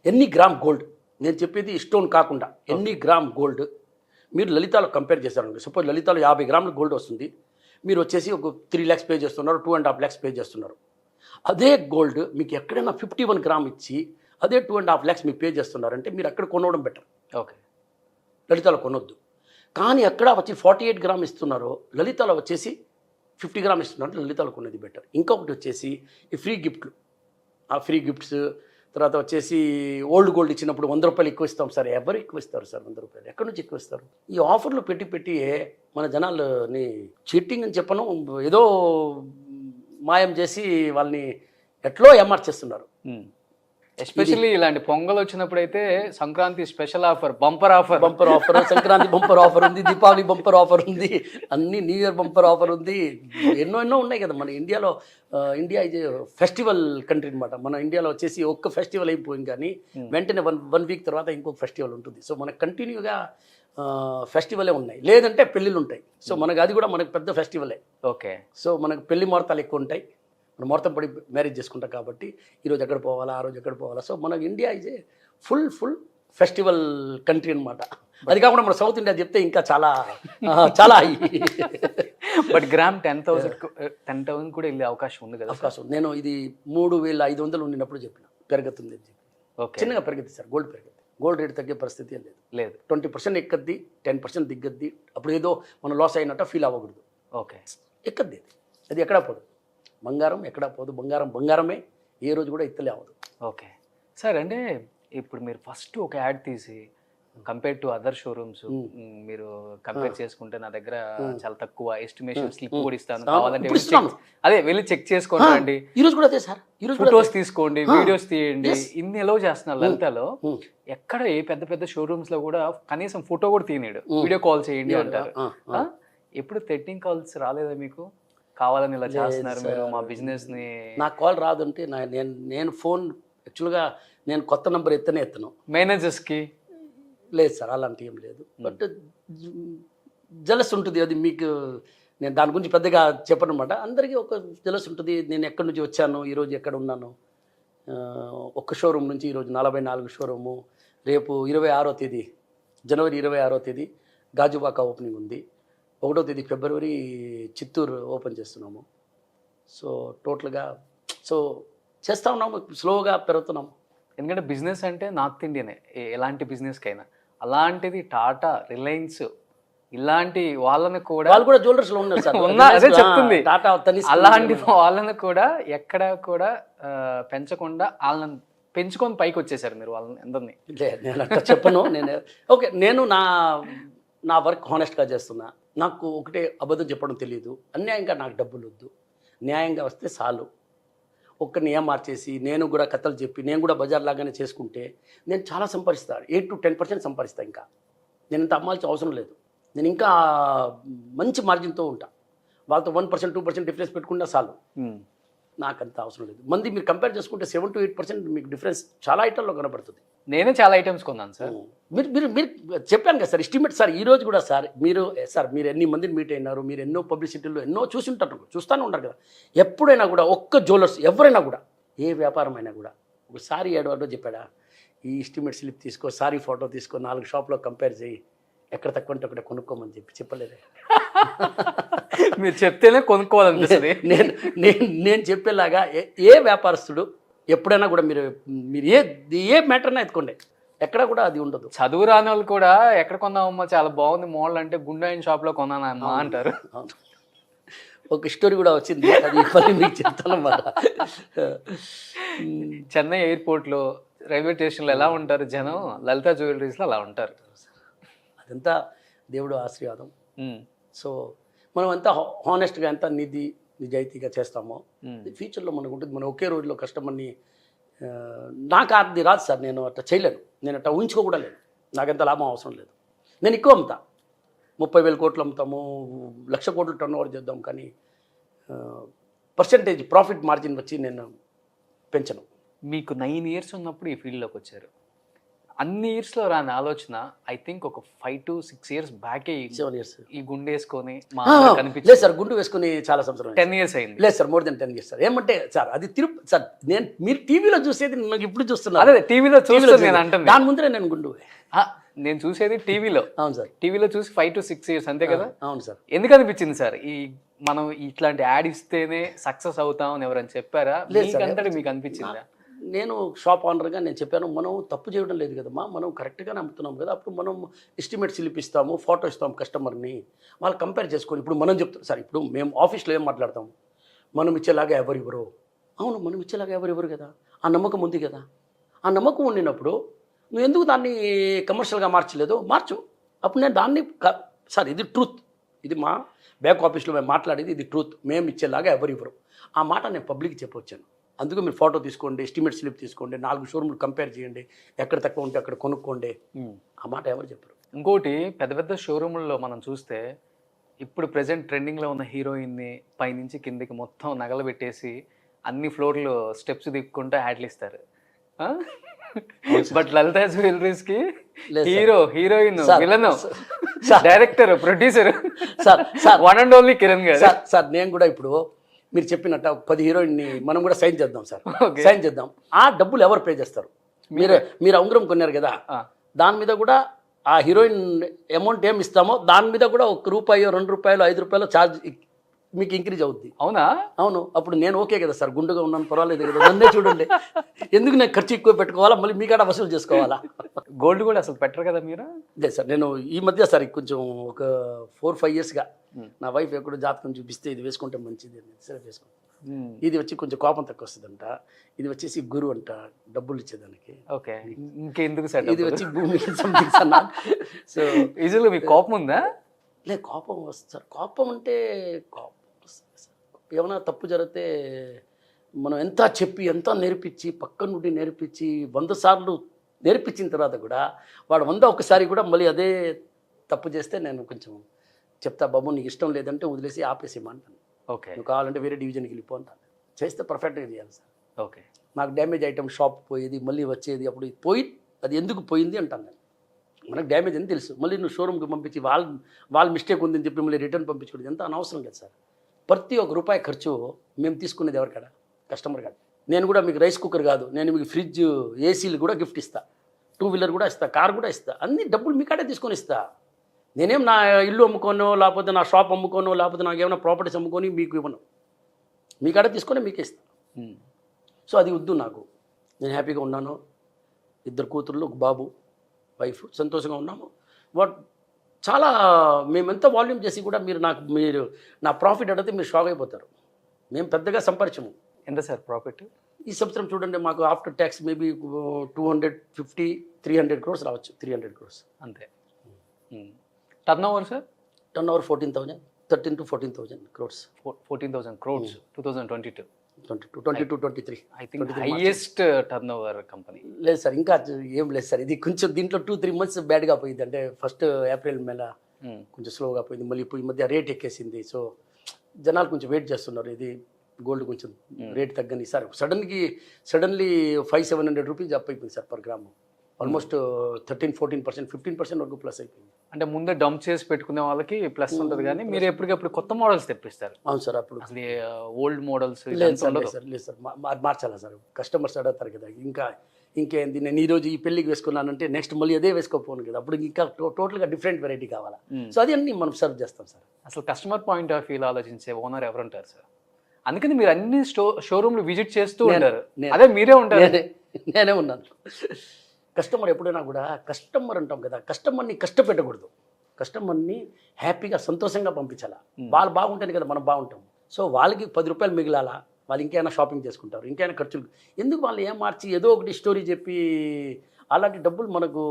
ఎన్ని గ్రామ్ గోల్డ్, నేను చెప్పేది స్టోన్ కాకుండా ఎన్ని గ్రామ్ గోల్డ్ మీరు లలితాలో కంపేర్ చేస్తారండి. సపోజ్ లలితాలో 50 గ్రాముల గోల్డ్ వస్తుంది, మీరు వచ్చేసి ఒక 3 lakhs పే చేస్తున్నారు, 2.5 lakhs పే చేస్తున్నారు. అదే గోల్డ్ మీకు ఎక్కడైనా 51 గ్రామ్ ఇచ్చి అదే 2.5 lakhs మీరు పే చేస్తున్నారంటే మీరు అక్కడ కొనవడం బెటర్. ఓకే, లలితాలో కొనొద్దు. కానీ అక్కడ వచ్చి 48 గ్రామ్ ఇస్తున్నారు, లలితాలో వచ్చేసి 50 గ్రామ్ ఇస్తున్నారు, లలితాలో కొనేది బెటర్. ఇంకొకటి వచ్చేసి ఈ ఫ్రీ గిఫ్ట్లు, ఆ ఫ్రీ గిఫ్ట్స్, తర్వాత వచ్చేసి ఓల్డ్ గోల్డ్ ఇచ్చినప్పుడు 100 రూపాయలు ఎక్కువ ఇస్తాం సార్. ఎవరు ఎక్కువ ఇస్తారు సార్ 100 రూపాయలు? ఎక్కడి నుంచి ఎక్కువ ఇస్తారు? ఈ ఆఫర్లు పెట్టి మన జనాలని చీటింగ్ అని చెప్పను, ఏదో మాయం చేసి వాళ్ళని ఎట్లో ఏమార్చేస్తున్నారు. ఎస్పెషల్లీ ఇలాంటి పొంగల్ వచ్చినప్పుడు అయితే Sankranti special offer, bumper offer, Sankranti bumper offer ఉంది, దీపావళి బంపర్ ఆఫర్ ఉంది, అన్ని న్యూ ఇయర్ బంపర్ ఆఫర్ ఉంది, ఎన్నో ఉన్నాయి కదా మన ఇండియాలో. ఇండియా ఇది ఫెస్టివల్ కంట్రీ అనమాట. మన ఇండియాలో వచ్చేసి ఒక్క ఫెస్టివల్ అయిపోయింది, కానీ వెంటనే వన్ వీక్ తర్వాత ఇంకొక ఫెస్టివల్ ఉంటుంది. సో మనకు కంటిన్యూగా ఫెస్టివలే ఉన్నాయి, లేదంటే పెళ్ళిళ్ళు ఉంటాయి. సో మనకు అది కూడా మనకు పెద్ద ఫెస్టివలే. ఓకే, సో మనకు పెళ్లి ముహూర్తాలు ఎక్కువ ఉంటాయి, మనం ముహూర్తం పడి మ్యారేజ్ చేసుకుంటాం కాబట్టి ఈరోజు ఎక్కడ పోవాలా, ఆ రోజు ఎక్కడ పోవాలా. సో మనకు India is a full festival country అనమాట. అది కాకుండా మన సౌత్ ఇండియా చెప్తే ఇంకా చాలా చాలా బట్ గ్రామ్ 10,000 కూడా వెళ్ళే అవకాశం ఉంది కదా? అవకాశం. నేను ఇది 3,500 ఉండినప్పుడు చెప్పిన పెరుగుతుంది అని చెప్పి. చిన్నగా పెరుగుద్ది సార్, గోల్డ్ పెరుగుద్ది, గోల్డ్ రేట్ తగ్గే పరిస్థితి లేదు. 20% ఎక్కద్ది, 10% దిగ్గద్ది. అప్పుడు ఏదో మనం లాస్ అయినట్టు ఫీల్ అవ్వకూడదు. ఓకే, ఎక్కద్ది, అది ఎక్కడా పోదు. బంగారం ఎక్కడా పోదు, బంగారమే, ఏ రోజు కూడా ఎత్తలే అవ్వదు. ఓకే సార్, అంటే ఇప్పుడు మీరు ఫస్ట్ ఒక యాడ్ తీసి కంపేర్ టు అదర్ షోరూమ్స్ మీరు కంపేర్ చేసుకుంటే నా దగ్గర చాలా తక్కువ ఎస్టిమేషన్ స్లిప్ కూడా ఇస్తాను, కావాలంటే అదే వెళ్ళి చెక్ చేసుకోండి, ఈరోజు కూడా అదే సార్, ఈరోజు ఫొటోస్ తీసుకోండి, వీడియోస్ తీయండి, ఇన్ని ఎలా చేస్తున్నారు లలితలో. ఎక్కడ ఏ పెద్ద షోరూమ్స్ లో కూడా కనీసం ఫోటో కూడా తీయడు, వీడియో కాల్ చేయండి అంటారు. ఎప్పుడు థ్రెట్నింగ్ కాల్స్ రాలేదా మీకు? కావాలని ఇలా చేస్తున్నారు మీరు మా బిజినెస్ ని? నాకు కాల్ రాదంటే నేను ఫోన్ యాక్చువల్గా నేను కొత్త నెంబర్ ఎత్తను. మేనేజర్స్ కి లేదు సార్, అలాంటి ఏం లేదు. బట్ జలస్ ఉంటుంది, అది మీకు నేను దాని గురించి పెద్దగా చెప్పను అనమాట. అందరికీ ఒక జలస్ ఉంటుంది, నేను ఎక్కడి నుంచి వచ్చాను, ఈరోజు ఎక్కడ ఉన్నాను. ఒక్క షోరూమ్ నుంచి ఈరోజు 44 షోరూము. రేపు 26వ తేదీ, జనవరి 26వ తేదీ గాజువాక ఓపెనింగ్ ఉంది. 1వ తేదీ ఫిబ్రవరి చిత్తూరు ఓపెన్ చేస్తున్నాము. సో టోటల్గా చేస్తూ ఉన్నాము, స్లోగా పెరుగుతున్నాము. ఎందుకంటే బిజినెస్ అంటే నార్త్ ఇండియనే, ఎలాంటి బిజినెస్కైనా. అలాంటిది టాటా, రిలయన్స్ ఇలాంటి వాళ్ళని కూడా, వాళ్ళు కూడా జ్యువెలర్స్లో ఉన్నారు సార్, అదే చెప్తుంది. టాటా అలాంటి వాళ్ళని కూడా ఎక్కడ కూడా పెంచకుండా వాళ్ళని పెంచుకొని పైకి వచ్చేసారు మీరు వాళ్ళని అందరినీ. నేను అట్లా చెప్పను. నేను నా వర్క్ హానెస్ట్గా చేస్తున్నా. నాకు ఒకటే అబద్ధం చెప్పడం తెలియదు. అన్యాయంగా నాకు డబ్బులు వద్దు, న్యాయంగా వస్తే చాలు. ఒక్కరిని మార్చేసి నేను కూడా కథలు చెప్పి నేను కూడా బజార్ లాగానే చేసుకుంటే నేను చాలా సంపాదిస్తాను, 8 to 10% సంపాదిస్తాను. ఇంకా నేను ఇంత అమ్మాల్సిన అవసరం లేదు. నేను ఇంకా మంచి మార్జిన్తో ఉంటా. వాళ్ళతో 1%, 2% డిఫరెన్స్ పెట్టుకున్నా చాలు, నాకు అంత అవసరం లేదు. మంది మీరు కంపేర్ చేసుకుంటే 7 to 8% మీకు డిఫరెన్స్ చాలా ఐటమ్లో కనపడుతుంది. నేనే చాలా ఐటమ్స్ కొన్నాను సార్. మీరు చెప్పాను కదా సార్, ఎస్టిమేట్ సార్. ఈరోజు కూడా సార్ మీరు ఎన్ని మందిని మీట్ అయినారు, మీరు ఎన్నో పబ్లిసిటీలో ఎన్నో చూస్తూనే ఉంటారు కదా. ఎప్పుడైనా కూడా ఒక్క జ్యువెలర్స్ ఎవరైనా కూడా, ఏ వ్యాపారం అయినా కూడా, ఒకసారి ఏడో చెప్పాడా, ఈ ఎస్టిమేట్ స్లిప్ తీసుకో, సారీ ఫోటో తీసుకో, 4 షాప్లో కంపేర్ చేయి, ఎక్కడ తక్కువ అంటే అక్కడ కొనుక్కోమని చెప్పలేదే. మీరు చెప్తేనే కొనుక్కోవాలనిపిస్తుంది. నేను చెప్పేలాగా ఏ వ్యాపారస్తుడు ఎప్పుడైనా కూడా మీరు ఏ మ్యాటర్నా ఎత్తుకోండి, ఎక్కడ కూడా అది ఉండదు. చదువు రాని వాళ్ళు కూడా ఎక్కడ కొన్నామమ్మా చాలా బాగుంది మోడల్ అంటే గుండాయిన్ షాప్ లో కొన్నానమ్మా అంటారు. అవును. ఒక స్టోరీ కూడా వచ్చింది, అది మళ్ళీ మీకు చెప్తానమాట. చెన్నై ఎయిర్పోర్ట్ లో రైల్వే స్టేషన్ లో ఎలా ఉంటారు జనం, లలిత జ్యువెలరీస్ లో అలా ఉంటారు. అదంతా దేవుడు ఆశీర్వాదం. ఉమ్, సో మనం అంతా హానెస్ట్గా ఎంత నిజాయితీగా చేస్తామో ఉమ్, ఫ్యూచర్లో మనకు ఉంటుంది. మనం ఒకే రోజులో కస్టమర్ని నాకు అది రాదు సార్, నేను అట్లా చేయలేను, నేను అట్లా ఊహించుకో కూడా లేను. నాకెంత లాభం అవసరం లేదు. నేను ఎక్కువ అమ్ముతా, 30,000 కోట్లు అమ్ముతాము, 1,00,000 కోట్లు టర్న్ ఓవర్ చేద్దాం, కానీ పర్సంటేజ్ ప్రాఫిట్ మార్జిన్ వచ్చి నేను పెంచను. మీకు 9 years ఉన్నప్పుడు ఈ ఫీల్డ్ లోకి వచ్చారు. అన్ని ఇయర్స్ లో రాని ఆలోచన ఐ థింక్ ఒక 5 to 6 years బ్యాకే 7 years ఈ గుండేసుకొని మా లేదు కనిపించింది. సార్, గుండు వేసుకుని చాలా సంవత్సరం 10 years అయింది. లేదు sir, more than 10 years sir. ఏమంటే సార్ అది సార్ నేను మీరు టీవీలో చూసేది నాకు ఇప్పుడు చూస్తున్నారు. అదే టీవీలో చూస్తే నేను అంటుంది, దాని ముందరే నేను గుండు. నేను చూసేది టీవీలో. అవును సార్, టీవీలో చూసి 5 to 6 years అంతే కదా. అవును సార్. ఎందుకు అనిపించింది సార్ ఈ మనం ఇట్లాంటి యాడ్ ఇస్తేనే సక్సెస్ అవుతాం అని ఎవరైనా చెప్పారా? లేదు సార్, మీకంతటి మీకు అనిపించిందా? నేను షాప్ ఓనర్గా నేను చెప్పాను, మనం తప్పు చేయడం లేదు కదమ్మా, మనం కరెక్ట్గానే అమ్ముతున్నాం కదా. అప్పుడు మనం ఎస్టిమేట్ స్లిప్ ఇస్తాము, ఫోటో ఇస్తాం కస్టమర్ని, వాళ్ళు కంపేర్ చేసుకొని. ఇప్పుడు మనం చెప్తాం సార్, ఇప్పుడు మేము ఆఫీస్లో ఏం మాట్లాడతాం, మనం ఇచ్చేలాగా ఎవరు. అవును, మనం ఇచ్చేలాగా ఎవరు కదా, ఆ నమ్మకం ఉంది కదా. ఆ నమ్మకం ఉండినప్పుడు నువ్వు ఎందుకు దాన్ని కమర్షియల్గా మార్చలేదు? మార్చు. అప్పుడు నేను దాన్ని సార్ ఇది ట్రూత్, ఇది మా బ్యాక్ ఆఫీస్లో మేము మాట్లాడేది, ఇది ట్రూత్, మేము ఇచ్చేలాగా ఎవరు. ఆ మాట నేను పబ్లిక్ చెప్పొచ్చాను. అందుకు మీరు ఫోటో తీసుకోండి, ఎస్టిమేట్ స్లిప్ తీసుకోండి, 4 షోరూమ్లు కంపేర్ చేయండి, ఎక్కడ తక్కువ ఉంటే అక్కడ కొనుక్కోండి. ఆ మాట ఎవరు చెప్పరు. ఇంకోటి పెద్ద పెద్ద షోరూముల్లో మనం చూస్తే ఇప్పుడు ప్రెసెంట్ ట్రెండింగ్లో ఉన్న హీరోయిన్ని పైనుంచి కిందికి మొత్తం నగలు పెట్టేసి అన్ని ఫ్లోర్లు స్టెప్స్ దిక్కుంటూ యాడ్లు ఇస్తారు. బట్ లలిత జ్యువెలరీస్ కి hero, heroine, villain, director, producer sir one and only Kiran గారు. సార్ నేను కూడా ఇప్పుడు మీరు చెప్పినట్టు 10 హీరోయిన్ని మనం కూడా సైన్ చేద్దాం సార్, సైన్ చేద్దాం. ఆ డబ్బులు ఎవరు పే చేస్తారు? మీరు ఉంగరం కొన్నారు కదా, దాని మీద కూడా ఆ హీరోయిన్ అమౌంట్ ఏమి ఇస్తామో దాని మీద కూడా ₹1, ₹2, ₹5 ఛార్జ్ మీకు ఇంక్రీజ్ అవుద్ది. అవునా? అవును. అప్పుడు నేను ఓకే కదా సార్, గుండుగా ఉన్నాను పర్వాలేదు కదా, నన్నే చూడండి. ఎందుకు నేను ఖర్చు ఎక్కువ పెట్టుకోవాలా, మళ్ళీ మీ కాడ వసూలు చేసుకోవాలా? గోల్డ్ కూడా అసలు పెట్టరు కదా మీరు? అదే సార్, నేను ఈ మధ్య సార్ కొంచెం ఒక 4-5 yearsగా నా వైఫ్ ఎక్కడో జాతకం చూపిస్తే ఇది వేసుకుంటే మంచిది అని సరే వేసుకుంటాను. ఇది వచ్చి కొంచెం కోపం తక్కువ వస్తుందంట, ఇది వచ్చేసి గురువు అంట, డబ్బులు ఇచ్చేదానికి. ఓకే, ఇంకెందుకు సార్? ఇది వచ్చి భూమి సంథింగ్ సార్. సో ఈజీలో మీకు కోపం ఉందా? లేదు, కోపం వస్తుంది సార్. కోపం అంటే కోపం వస్తుంది సార్. ఏమైనా తప్పు జరిగితే మనం ఎంత చెప్పి ఎంత నేర్పించి పక్క నుండి నేర్పించి 100 సార్లు నేర్పించిన తర్వాత కూడా వాడు 100 ఒక్కసారి కూడా మళ్ళీ అదే తప్పు చేస్తే నేను కొంచెం చెప్తా, బాబు నీకు ఇష్టం లేదంటే వదిలేసి ఆపేసేయమంటాను. ఓకే, నువ్వు కావాలంటే వేరే డివిజన్కి వెళ్ళిపో అంటాను. చేస్తే పర్ఫెక్ట్గా చేయాలి సార్. ఓకే, నాకు డ్యామేజ్ ఐటమ్ షాప్ పోయేది మళ్ళీ వచ్చేది, అప్పుడు పోయి అది ఎందుకు పోయింది అంటాను నేను. మనకు డ్యామేజ్ అని తెలుసు, మళ్ళీ నువ్వు షోరూమ్కి పంపించి వాళ్ళ మిస్టేక్ ఉందని చెప్పి మళ్ళీ రిటర్న్ పంపించుకోవడం ఎంత అనవసరం కదా సార్. ప్రతి ₹1 ఖర్చు మేము తీసుకునేది ఎవరు కదా, కస్టమర్ కాదు. నేను కూడా మీకు రైస్ కుక్కర్ కాదు, నేను మీకు ఫ్రిడ్జ్, ఏసీలు కూడా గిఫ్ట్ ఇస్తా, 2 వీలర్ కూడా ఇస్తా, కార్ కూడా ఇస్తా, అన్ని డబ్బులు మీ కాడే తీసుకొని ఇస్తా. నేనేం నా ఇల్లు అమ్ముకోనో లేకపోతే నా షాప్ అమ్ముకోనో లేకపోతే నాకు ఏమైనా ప్రాపర్టీస్ అమ్ముకొని మీకు ఇవ్వను, మీ కాడ తీసుకొని మీకే ఇస్తా. సో అది వద్దు నాకు. నేను హ్యాపీగా ఉన్నాను, 2 కూతుర్లు, 1 బాబు, వైఫ్, సంతోషంగా ఉన్నాము. చాలా మేమెంత వాల్యూమ్ చేసి కూడా మీరు నా ప్రాఫిట్ అడిగితే మీరు షాక్ అయిపోతారు. మేము పెద్దగా సంపాదించము. ఎంత సార్ ప్రాఫిట్ ఈ సంవత్సరం చూడండి, మాకు ఆఫ్టర్ ట్యాక్స్ మేబీ 250-300 crores రావచ్చు, 300 crores అంతే. Turn over sir? Turn over 13,000, 13 to 14,000 crores. 14,000 crores 2022, 23. I think highest turn over company. లేదు సార్, ఇంకా ఏం లేదు సార్. ఇది కొంచెం దీంట్లో 2-3 months బ్యాడ్గా పోయింది. అంటే ఫస్ట్ ఏప్రిల్ మేల కొంచెం స్లోగా పోయింది, మళ్ళీ ఇప్పుడు ఈ మధ్య రేట్ ఎక్కేసింది. సో జనాలు కొంచెం వెయిట్ చేస్తున్నారు, ఇది గోల్డ్ కొంచెం రేట్ తగ్గని సార్. సడన్లీ 500-700 రూపీస్ అప్ అయిపోయింది సార్ పర్ గ్రాము. ఆల్మోస్ట్ 13-14%, 15% వరకు ప్లస్ అయిపోయింది. అంటే ముందే డంప్ చేసి పెట్టుకునే వాళ్ళకి ప్లస్ ఉంటుంది, కానీ మీరు ఎప్పటికప్పుడు కొత్త మోడల్స్ తెప్పిస్తారు. అవును సార్. అప్పుడు అసలు ఓల్డ్ మోడల్స్ లేదు సార్, మార్చాలా సార్, కస్టమర్స్ అడుగుతారు కదా. ఇంకేంది, నేను ఈరోజు ఈ పెళ్ళికి వేసుకున్నానంటే నెక్స్ట్ మళ్ళీ అదే వేసుకోపోను కదా, అప్పుడు ఇంకా టోటల్గా డిఫరెంట్ వెరైటీ కావాలా. సో అది అన్ని మనం సర్వ్ చేస్తాం సార్. అసలు కస్టమర్ పాయింట్ ఆఫ్ వ్యూలో ఆలోచించే ఓనర్ ఎవరు ఉంటారు సార్? అందుకని మీరు అన్ని షోరూమ్లు విజిట్ చేస్తూ ఉంటారు. అదే మీరే ఉంటారు. నేనే ఉన్నాను. కస్టమర్ ఎప్పుడైనా కూడా కస్టమర్ అంటాం కదా, కస్టమర్ని కష్టపెట్టకూడదు, కస్టమర్ని హ్యాపీగా సంతోషంగా పంపించాలా. వాళ్ళు బాగుంటేనే కదా మనం బాగుంటాం. సో వాళ్ళకి 10 రూపాయలు మిగిలాలా, వాళ్ళు ఇంకైనా షాపింగ్ చేసుకుంటారు, ఇంకైనా ఖర్చులు ఎందుకు వాళ్ళు ఏం మార్చి ఏదో ఒకటి స్టోరీ చెప్పి అలాంటి డబ్బులు మనకు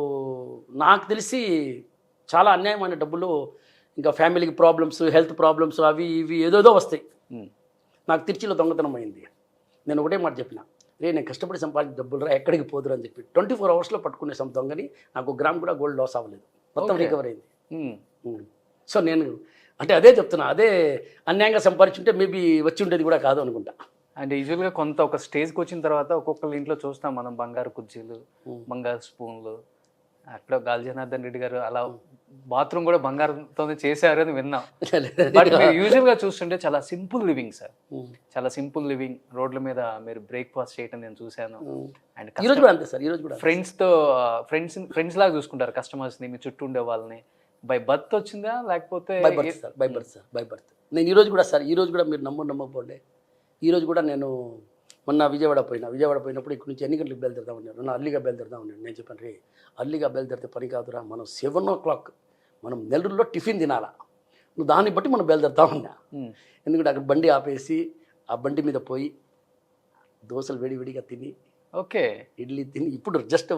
నాకు తెలిసి చాలా అన్యాయమైన డబ్బులు. ఇంకా ఫ్యామిలీకి ప్రాబ్లమ్స్, హెల్త్ ప్రాబ్లమ్స్, అవి ఇవి ఏదోదో వస్తాయి. నాకు తిరుచిలో దొంగతనం అయింది. నేను ఒకటే మాట చెప్పిన, నేను కష్టపడి సంపాదించిన డబ్బులు రా ఎక్కడికి పోదురు అని చెప్పి 24 అవర్స్లో పట్టుకునే దొంగని నాకు గ్రామ్ కూడా గోల్డ్ లాస్ అవ్వలేదు, మొత్తం రికవర్ అయింది. సో నేను అంటే అదే చెప్తున్నా, అదే అన్యాయంగా సంపాదించుంటే మేబీ వచ్చి ఉండేది కూడా కాదు అనుకుంటా. అంటే యూజువల్గా కొంత ఒక స్టేజ్కి వచ్చిన తర్వాత ఒక్కొక్కరి ఇంట్లో చూస్తాం మనం బంగారు కుర్చీలు, బంగారు స్పూన్లు. అక్కడ గాలి జనార్దన్ రెడ్డి గారు అలా బాత్రూమ్ కూడా బంగారంతో చేశారు అని విన్నాం. బట్ మీరు యూజువల్గా చూస్తుంటే చాలా సింపుల్ లివింగ్ సార్, చాలా సింపుల్ లివింగ్. రోడ్ల మీద మీరు బ్రేక్ఫాస్ట్ చేయటం నేను చూశాను. అండ్ ఈరోజు కూడా అంతే సార్, ఈరోజు కూడా ఫ్రెండ్స్తో ఫ్రెండ్స్ లాగా చూసుకుంటారు కస్టమర్స్ని, మీ చుట్టూ ఉండే వాళ్ళని. బై బర్త్ వచ్చిందా లేకపోతే? By birth sir, by birth sir, by birth. నేను ఈరోజు కూడా సార్, ఈరోజు కూడా మీరు నమ్మకపోండి, ఈరోజు కూడా నేను మొన్న విజయవాడ పోయినప్పుడు ఇక్కడ నుంచి ఎన్ని గంటలకు బయలుదేరుతా ఉన్నాను, నా అర్లీగా బయలుదేరుతా ఉన్నాను. నేను చెప్పాను, రే అర్లీగా బయలుదేరితే పని కాదురా, మనం 7 o'clock మనం నెల్లూరులో టిఫిన్ తినాలా, నువ్వు దాన్ని బట్టి మనం బయలుదేరుతా ఉన్నా. ఎందుకంటే అక్కడ బండి ఆపేసి ఆ బండి మీద పోయి దోశలు వేడిగా తిని, ఓకే ఇడ్లీ తిని, ఇప్పుడు just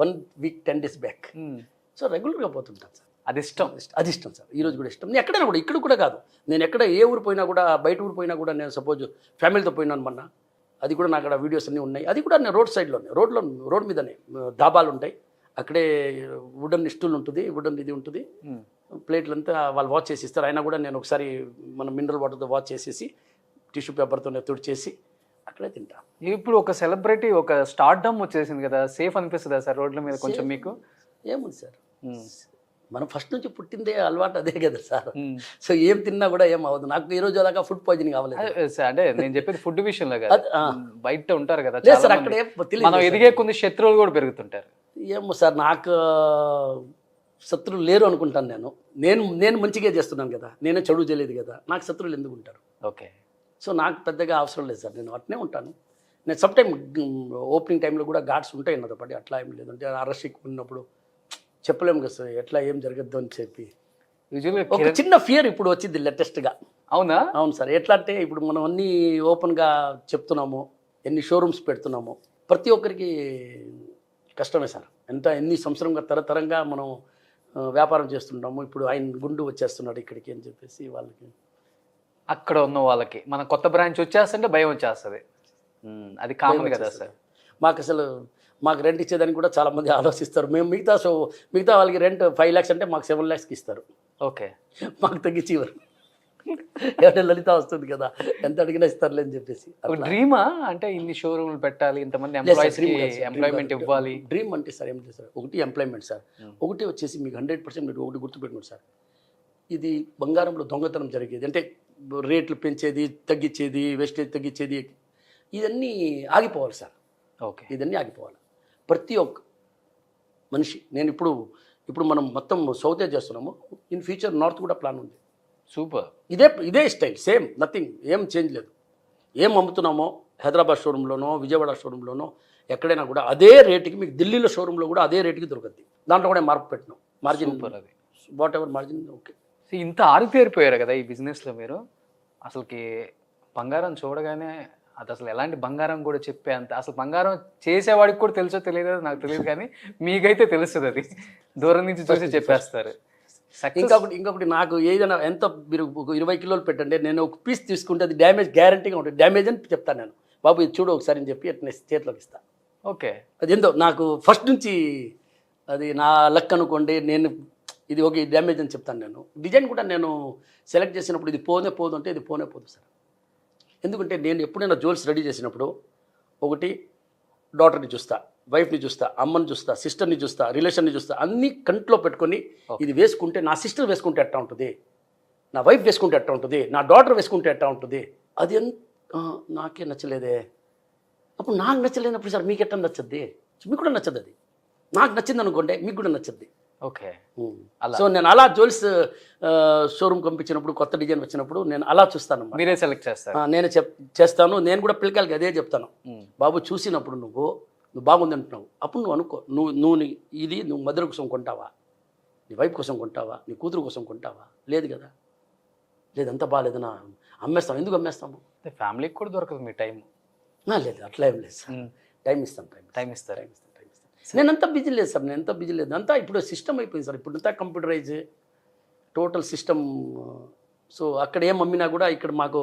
1 week 10 days back. So రెగ్యులర్గా పోతుంటాను సార్. అది ఇష్టం, అది ఇష్టం సార్. ఈరోజు కూడా ఇష్టం. నేను ఎక్కడైనా కూడా, ఇక్కడ కూడా కాదు, నేను ఎక్కడ ఏ ఊరు పోయినా కూడా, బయట ఊరు పోయినా కూడా, నేను సపోజ్ ఫ్యామిలీతో పోయినాను మొన్న, అది కూడా నాకు అక్కడ వీడియోస్ అన్నీ ఉన్నాయి. అది కూడా నేను రోడ్ సైడ్లోనే, రోడ్ మీదనే డాబాలు ఉంటాయి, అక్కడే వుడెన్ స్టూల్ ఉంటుంది, వుడెన్ ఇది ఉంటుంది, ప్లేట్లంతా వాళ్ళు వాచ్ చేసి ఇస్తారు. అయినా కూడా నేను ఒకసారి మన మినరల్ వాటర్తో వాచ్ చేసేసి టిష్యూ పేపర్తో తుడిచేసి అక్కడే తింటా. ఇప్పుడు ఒక సెలబ్రిటీ, ఒక స్టార్డమ్ వచ్చేసింది కదా, సేఫ్ అనిపిస్తుందా సార్ రోడ్ల మీద కొంచెం మీకు? ఏముంది సార్, మనం ఫస్ట్ నుంచి పుట్టిందే అలవాటు అదే కదా సార్. సో ఏం తిన్నా కూడా ఏం అవ్వదు. నాకు ఈ రోజు అలాగా ఫుడ్ పాయిజనింగ్ అవ్వలేదు. అంటే నేను చెప్పేది ఫుడ్ విషయంలో కదా, బయట ఉంటారు కదా సార్, అక్కడే మనం ఎదిగే కొన్ని శత్రువులు కూడా పెరుగుతుంటారు. ఏమో సార్, నాకు శత్రువులు లేరు అనుకుంటాను. నేను మంచిగా చేస్తున్నాను కదా, నేనే చెడు చేయలేదు కదా, నాకు శత్రువులు ఎందుకు ఉంటారు? ఓకే. సో నాకు పెద్దగా అవసరం లేదు సార్, నేను అట్నే ఉంటాను. నేను సమ్ టైం ఓపెనింగ్ టైంలో కూడా గార్డ్స్ ఉంటాయి నాతో పాటు, అట్లా ఏం లేదు. అంటే అరెస్ట్ ఉన్నప్పుడు చెప్పలేము కదా సార్, ఎట్లా ఏం జరగద్దు అని చెప్పి. ఒక చిన్న ఫియర్ ఇప్పుడు వచ్చింది లేటెస్ట్గా. అవునా? అవును సార్. ఎట్లా అంటే ఇప్పుడు మనం అన్నీ ఓపెన్గా చెప్తున్నాము, ఎన్ని షోరూమ్స్ పెడుతున్నాము, ప్రతి ఒక్కరికి కష్టమే సార్. ఎన్ని సంవత్సరంగా తరతరంగా మనం వ్యాపారం చేస్తుంటాము. ఇప్పుడు ఆయన గుండు వచ్చేస్తున్నాడు ఇక్కడికి అని చెప్పేసి వాళ్ళకి, అక్కడ ఉన్న వాళ్ళకి మన కొత్త బ్రాంచ్ వచ్చేస్తుంటే భయం వచ్చేస్తుంది. అది కామన్ కదా సార్. మాకు రెంట్ ఇచ్చేదానికి కూడా చాలామంది ఆలోచిస్తారు. మేము మిగతా వాళ్ళకి రెంట్ 5 lakhs అంటే మాకు 7 lakhsకి ఇస్తారు. ఓకే. మాకు తగ్గించి ఇవ్వరు. ఏమంటే లలిత వస్తుంది కదా, ఎంత అడిగినా ఇస్తారులే అని చెప్పేసి. డ్రీమా అంటే ఇన్ని షోరూమ్లు పెట్టాలి, ఇంతమంది ఎంప్లాయ్మెంట్ ఇవ్వాలి. డ్రీమ్ అంటే సార్ ఏం చేస్తారు, ఒకటి ఎంప్లాయ్మెంట్ సార్, ఒకటి వచ్చేసి మీకు 100% మీరు ఒకటి గుర్తుపెట్టుకోండి సార్, ఇది బంగారంలో దొంగతనం జరిగేది అంటే రేట్లు పెంచేది, తగ్గించేది, వేస్టేజ్ తగ్గించేది, ఇదన్నీ ఆగిపోవాలి సార్. ఓకే, ఇదన్నీ ఆగిపోవాలి. ప్రతి ఒక్క మనిషి, నేను ఇప్పుడు మనం మొత్తం సౌతే చేస్తున్నాము, ఇన్ ఫ్యూచర్ నార్త్ కూడా ప్లాన్ ఉంది. సూపర్. ఇదే స్టైల్, సేమ్, నథింగ్, ఏం చేంజ్ లేదు. ఏం అమ్ముతున్నామో హైదరాబాద్ షోరూంలోనో విజయవాడ షోరూంలోనో ఎక్కడైనా కూడా అదే రేటుకి మీకు ఢిల్లీలో షోరూంలో కూడా అదే రేటుకి దొరుకుద్ది. దాంట్లో కూడా మార్పు పెట్టినాం, మార్జిన్, అది వాట్ ఎవర్ మార్జిన్. ఓకే. ఇంత ఆరితేరిపోయారు కదా ఈ బిజినెస్లో మీరు, అసలుకి బంగారం చూడగానే అది అసలు ఎలాంటి బంగారం కూడా చెప్పే అంత, అసలు బంగారం చేసేవాడికి కూడా తెలుసో తెలియదో నాకు తెలియదు, కానీ మీకైతే తెలుస్తుంది, అది దూరం నుంచి చూసి చెప్పేస్తారు. ఇంకొకటి నాకు ఏదైనా ఎంత మీరు 20 కిలోలు పెట్టండి, నేను ఒక పీస్ తీసుకుంటే అది డ్యామేజ్ గ్యారంటీగా ఉంటుంది. డ్యామేజ్ అని చెప్తాను నేను, బాబు ఇది చూడు ఒకసారి అని చెప్పి అట్లా చేతిలోకి ఇస్తాను. ఓకే. అది ఎంతో నాకు ఫస్ట్ నుంచి అది నా లక్ అనుకోండి. నేను ఇది ఒక డ్యామేజ్ అని చెప్తాను. నేను డిజైన్ కూడా నేను సెలెక్ట్ చేసినప్పుడు ఇది పోదు అంటే ఇది పోదు సార్. ఎందుకంటే నేను ఎప్పుడైనా జ్యువెల్స్ రెడీ చేసినప్పుడు ఒకటి డాటర్ని చూస్తా, వైఫ్ని చూస్తా, అమ్మని చూస్తా, సిస్టర్ని చూస్తా, రిలేషన్ని చూస్తా, అన్నీ కంట్లో పెట్టుకొని ఇది వేసుకుంటే నా సిస్టర్ వేసుకుంటే ఎట్టా ఉంటుంది, నా వైఫ్ వేసుకుంటే ఎట్టా ఉంటుంది, నా డాటర్ వేసుకుంటే ఎట్టా ఉంటుంది, అది నాకే నచ్చలేదే. అప్పుడు నాకు నచ్చలేనప్పుడు సార్ మీకు ఎట్టా నచ్చద్ది, మీకు కూడా నచ్చదు. అది నాకు నచ్చింది అనుకోండి, మీకు కూడా నచ్చద్ది. ఓకే. సో నేను అలా జ్యువెల్స్ షోరూమ్ పంపించినప్పుడు, కొత్త డిజైన్ వచ్చినప్పుడు నేను అలా చూస్తాను. మీరే సెలెక్ట్ చేస్తారు? నేను చేస్తాను. నేను కూడా పిల్లకాయలకి అదే చెప్తాను, బాబు చూసినప్పుడు నువ్వు నువ్వు బాగుంది అంటున్నావు, అప్పుడు నువ్వు అనుకో, ఇది నువ్వు మదర్ కోసం కొంటావా, నీ వైఫ్ కోసం కొంటావా, నీ కూతురు కోసం కొంటావా? లేదు కదా. లేదు అంత బాగాలేదు నా అమ్మేస్తాం. ఎందుకు అమ్మేస్తాము? ఫ్యామిలీకి కూడా దొరకదు మీ టైం. లేదు అట్లా ఏం లేదు సార్. టైం ఇస్తాం. టైం ఇస్తారు. నేను అంతా బిజీ లేదు సార్. నేను ఎంత బిజీ లేదు. అంతా ఇప్పుడు సిస్టమ్ అయిపోయింది సార్. ఇప్పుడు అంతా కంప్యూటరైజ్ టోటల్ సిస్టమ్. సో అక్కడ ఏం అమ్మినా కూడా ఇక్కడ మాకు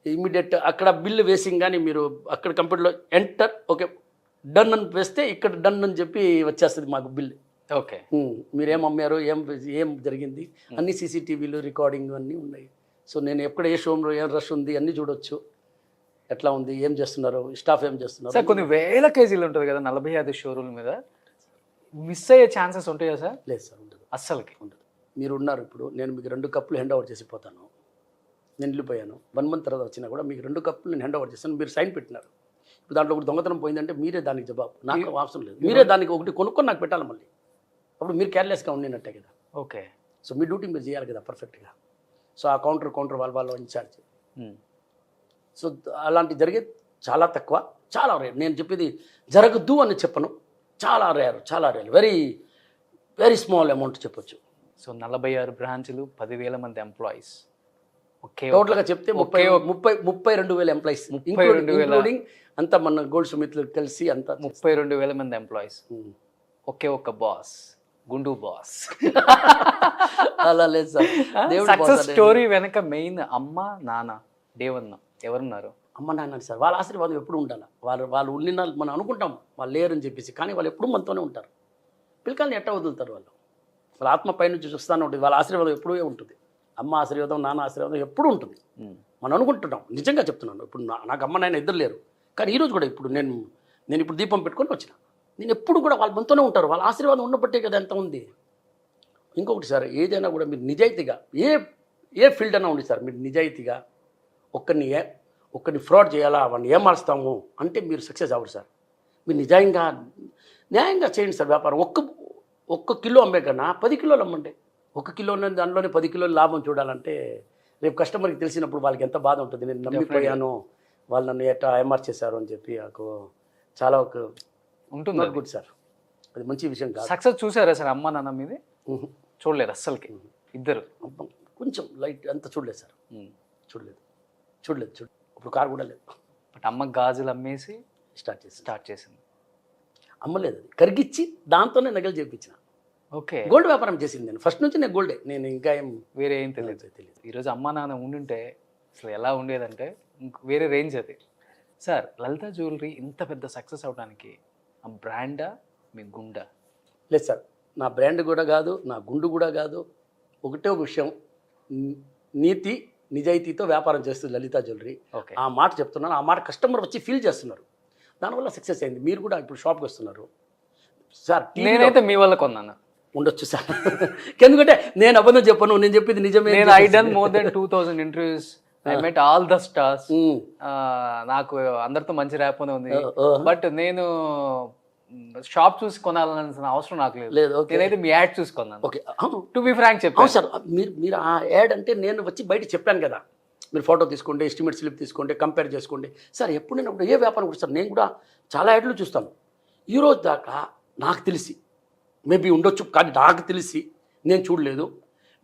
ఇమ్మీడియట్ అక్కడ బిల్లు వేసింగ్ కానీ మీరు అక్కడ కంప్యూటర్లో ఎంటర్ ఓకే డన్ అని వేస్తే ఇక్కడ డన్ అని చెప్పి వచ్చేస్తుంది మాకు బిల్. ఓకే, మీరేం అమ్మారు, ఏం జరిగింది, అన్ని సీసీటీవీలు రికార్డింగ్ అన్నీ ఉన్నాయి. సో నేను ఎక్కడ ఏ షోరూమ్లో ఏం రష్ ఉంది అన్నీ చూడొచ్చు. ఎట్లా ఉంది, ఏం చేస్తున్నారు, స్టాఫ్ ఏం చేస్తున్నారు. సార్ కొన్ని వేల కేజీలు ఉంటుంది కదా 45 షోరూమ్ మీద, మిస్ అయ్యే ఛాన్సెస్ ఉంటాయా సార్? లేదు సార్, ఉండదు. అస్సలకి ఉండదు. మీరు ఉన్నారు ఇప్పుడు, నేను మీకు 2 కప్పులు హ్యాండ్ ఓవర్ చేసిపోతాను. నేను వెళ్ళిపోయాను, 1 మంత్ తర్వాత వచ్చినా కూడా మీకు 2 కప్పులు నేను హ్యాండ్ ఓవర్ చేస్తాను. మీరు సైన్ పెట్టినారు. ఇప్పుడు దాంట్లో ఒకటి దొంగతనం పోయిందంటే మీరే దానికి జవాబు. నాకు అవసరం లేదు. మీరే దానికి ఒకటి కొనుక్కొని నాకు పెట్టాలి మళ్ళీ. అప్పుడు మీరు కేర్లెస్గా ఉండినట్టే కదా. ఓకే. సో మీ డ్యూటీ మీరు చేయాలి కదా పర్ఫెక్ట్గా. సో ఆ కౌంటర్ వాళ్ళ ఇన్ఛార్జ్. సో అలాంటి జరిగేది చాలా తక్కువ, చాలా రేర్. నేను చెప్పేది జరగద్దు అని చెప్పను, చాలా rare, very very small amount చెప్పొచ్చు. సో 46 బ్రాంచ్లు, 10,000 మంది ఎంప్లాయీస్, ఓకే. టోటల్గా చెప్తే 32,000 ఎంప్లాయీస్, ఇంక్లూడింగ్ అంతా మన గోల్డ్ సుమిత్లు కలిసి అంతా 32,000 మంది ఎంప్లాయీస్. ఒకే ఒక్క బాస్, గుండు బాస్. అలా లేదు సార్. సక్సెస్ స్టోరీ వెనక మెయిన్ అమ్మ నాన్న డే 1 ఎవరున్నారు? అమ్మ నాన్న సార్. వాళ్ళ ఆశీర్వాదం ఎప్పుడు ఉండాలి. వాళ్ళు ఉండిన మనం అనుకుంటాం వాళ్ళు లేరని చెప్పేసి, కానీ వాళ్ళు ఎప్పుడు మనతోనే ఉంటారు. పిల్లకాయలు ఎట్లా వదులుతారు వాళ్ళు? వాళ్ళ ఆత్మ పై నుంచి చూస్తానే ఉంటుంది. వాళ్ళ ఆశీర్వాదం ఎప్పుడూ ఉంటుంది. అమ్మ ఆశీర్వాదం, నాన్న ఆశీర్వాదం ఎప్పుడూ ఉంటుంది. మనం అనుకుంటున్నాం, నిజంగా చెప్తున్నాను. ఇప్పుడు నాకు అమ్మ నాయన ఇద్దరు లేరు, కానీ ఈరోజు కూడా ఇప్పుడు నేను ఇప్పుడు దీపం పెట్టుకొని వచ్చిన. నేను ఎప్పుడు కూడా వాళ్ళ మనతోనే ఉంటారు. వాళ్ళ ఆశీర్వాదం ఉన్నబట్టే కదా ఎంత ఉంది. ఇంకొకటి సార్, ఏదైనా కూడా మీరు నిజాయితీగా ఏ ఫీల్డ్ అయినా ఉంది సార్, మీరు నిజాయితీగా ఒక్కరిని ఫ్రాడ్ చేయాలా, వాడిని ఏమారుస్తాము అంటే మీరు సక్సెస్ అవ్వరు సార్. మీరు న్యాయంగా చేయండి సార్ వ్యాపారం. ఒక్క కిలో అమ్మే కన్నా 10 కిలోలు అమ్మండి. 1 కిలో దానిలోనే 10 కిలోలు లాభం చూడాలంటే రేపు కస్టమర్కి తెలిసినప్పుడు వాళ్ళకి ఎంత బాధ ఉంటుంది. నేను నమ్మిపోయాను, వాళ్ళు నన్ను ఎట్లా ఏమార్ చేశారు అని చెప్పి నాకు చాలా ఉంటుంది. గుడ్ సార్, అది మంచి విషయం కాదు. సక్సెస్ చూసారా సార్ అమ్మ నాన్న మీది? చూడలేదు అస్సలకి. ఇద్దరు కొంచెం లైట్ అంత చూడలేదు సార్. చూడలేదు. ఇప్పుడు కారు కూడా లేదు. బట్ అమ్మ గాజులు అమ్మేసి స్టార్ట్ చేసింది. అమ్మలేదు, అది కరిగిచ్చి దాంతోనే నగలు చేయించిన. ఓకే, గోల్డ్ వ్యాపారం చేసింది నేను ఫస్ట్ నుంచి. నేను గోల్డే, నేను ఇంకా వేరే ఏం తెలియదు. ఈరోజు అమ్మ నాన్న ఉండుంటే అసలు ఎలా ఉండేదంటే వేరే రేంజ్ అది. సార్ లలిత జ్యువెలరీ ఇంత పెద్ద సక్సెస్ అవడానికి ఆ బ్రాండా మీ గుండా? లేదు సార్, నా బ్రాండ్ కూడా కాదు, నా గుండు కూడా కాదు. ఒకటే ఒక విషయం, నీతి నిజాయితీతో వ్యాపారం చేస్తుంది లలిత జ్యువెలరీ. ఆ మాట చెప్తున్నాను. ఆ మాట కస్టమర్ వచ్చి ఫీల్ చేస్తున్నారు, దానివల్ల సక్సెస్ అయింది. మీరు కూడా ఇప్పుడు షాప్కి వస్తున్నారు సార్. నేనైతే మీ వల్ల కొన్నాను. ఉండొచ్చు సార్, ఎందుకంటే నేను అబద్ధం చెప్పను, నేను చెప్పింది నిజమే. నేను I done more than 2000 interviews. I met all the stars. నాకు అందరితో మంచి ర్యాప్ ఉంది. బట్ నేను షాప్ చూసి కొనాలన్న అవసరం నాకు లేదు. నేనైతే మీ యాడ్ చూసుకున్నాను. ఓకే, టు బి ఫ్రాంక్ చెప్పాను సార్. మీరు ఆ యాడ్ అంటే నేను వచ్చి బయట చెప్పాను కదా, మీరు ఫోటో తీసుకోండి, ఎస్టిమేట్ స్లిప్ తీసుకోండి, కంపేర్ చేసుకోండి సార్. ఎప్పుడు నేను ఏ వ్యాపారం కూడా సార్, నేను కూడా చాలా యాడ్లు చూస్తాను. ఈరోజు దాకా నాకు తెలిసి మేబీ ఉండొచ్చు, కానీ నాకు తెలిసి నేను చూడలేదు.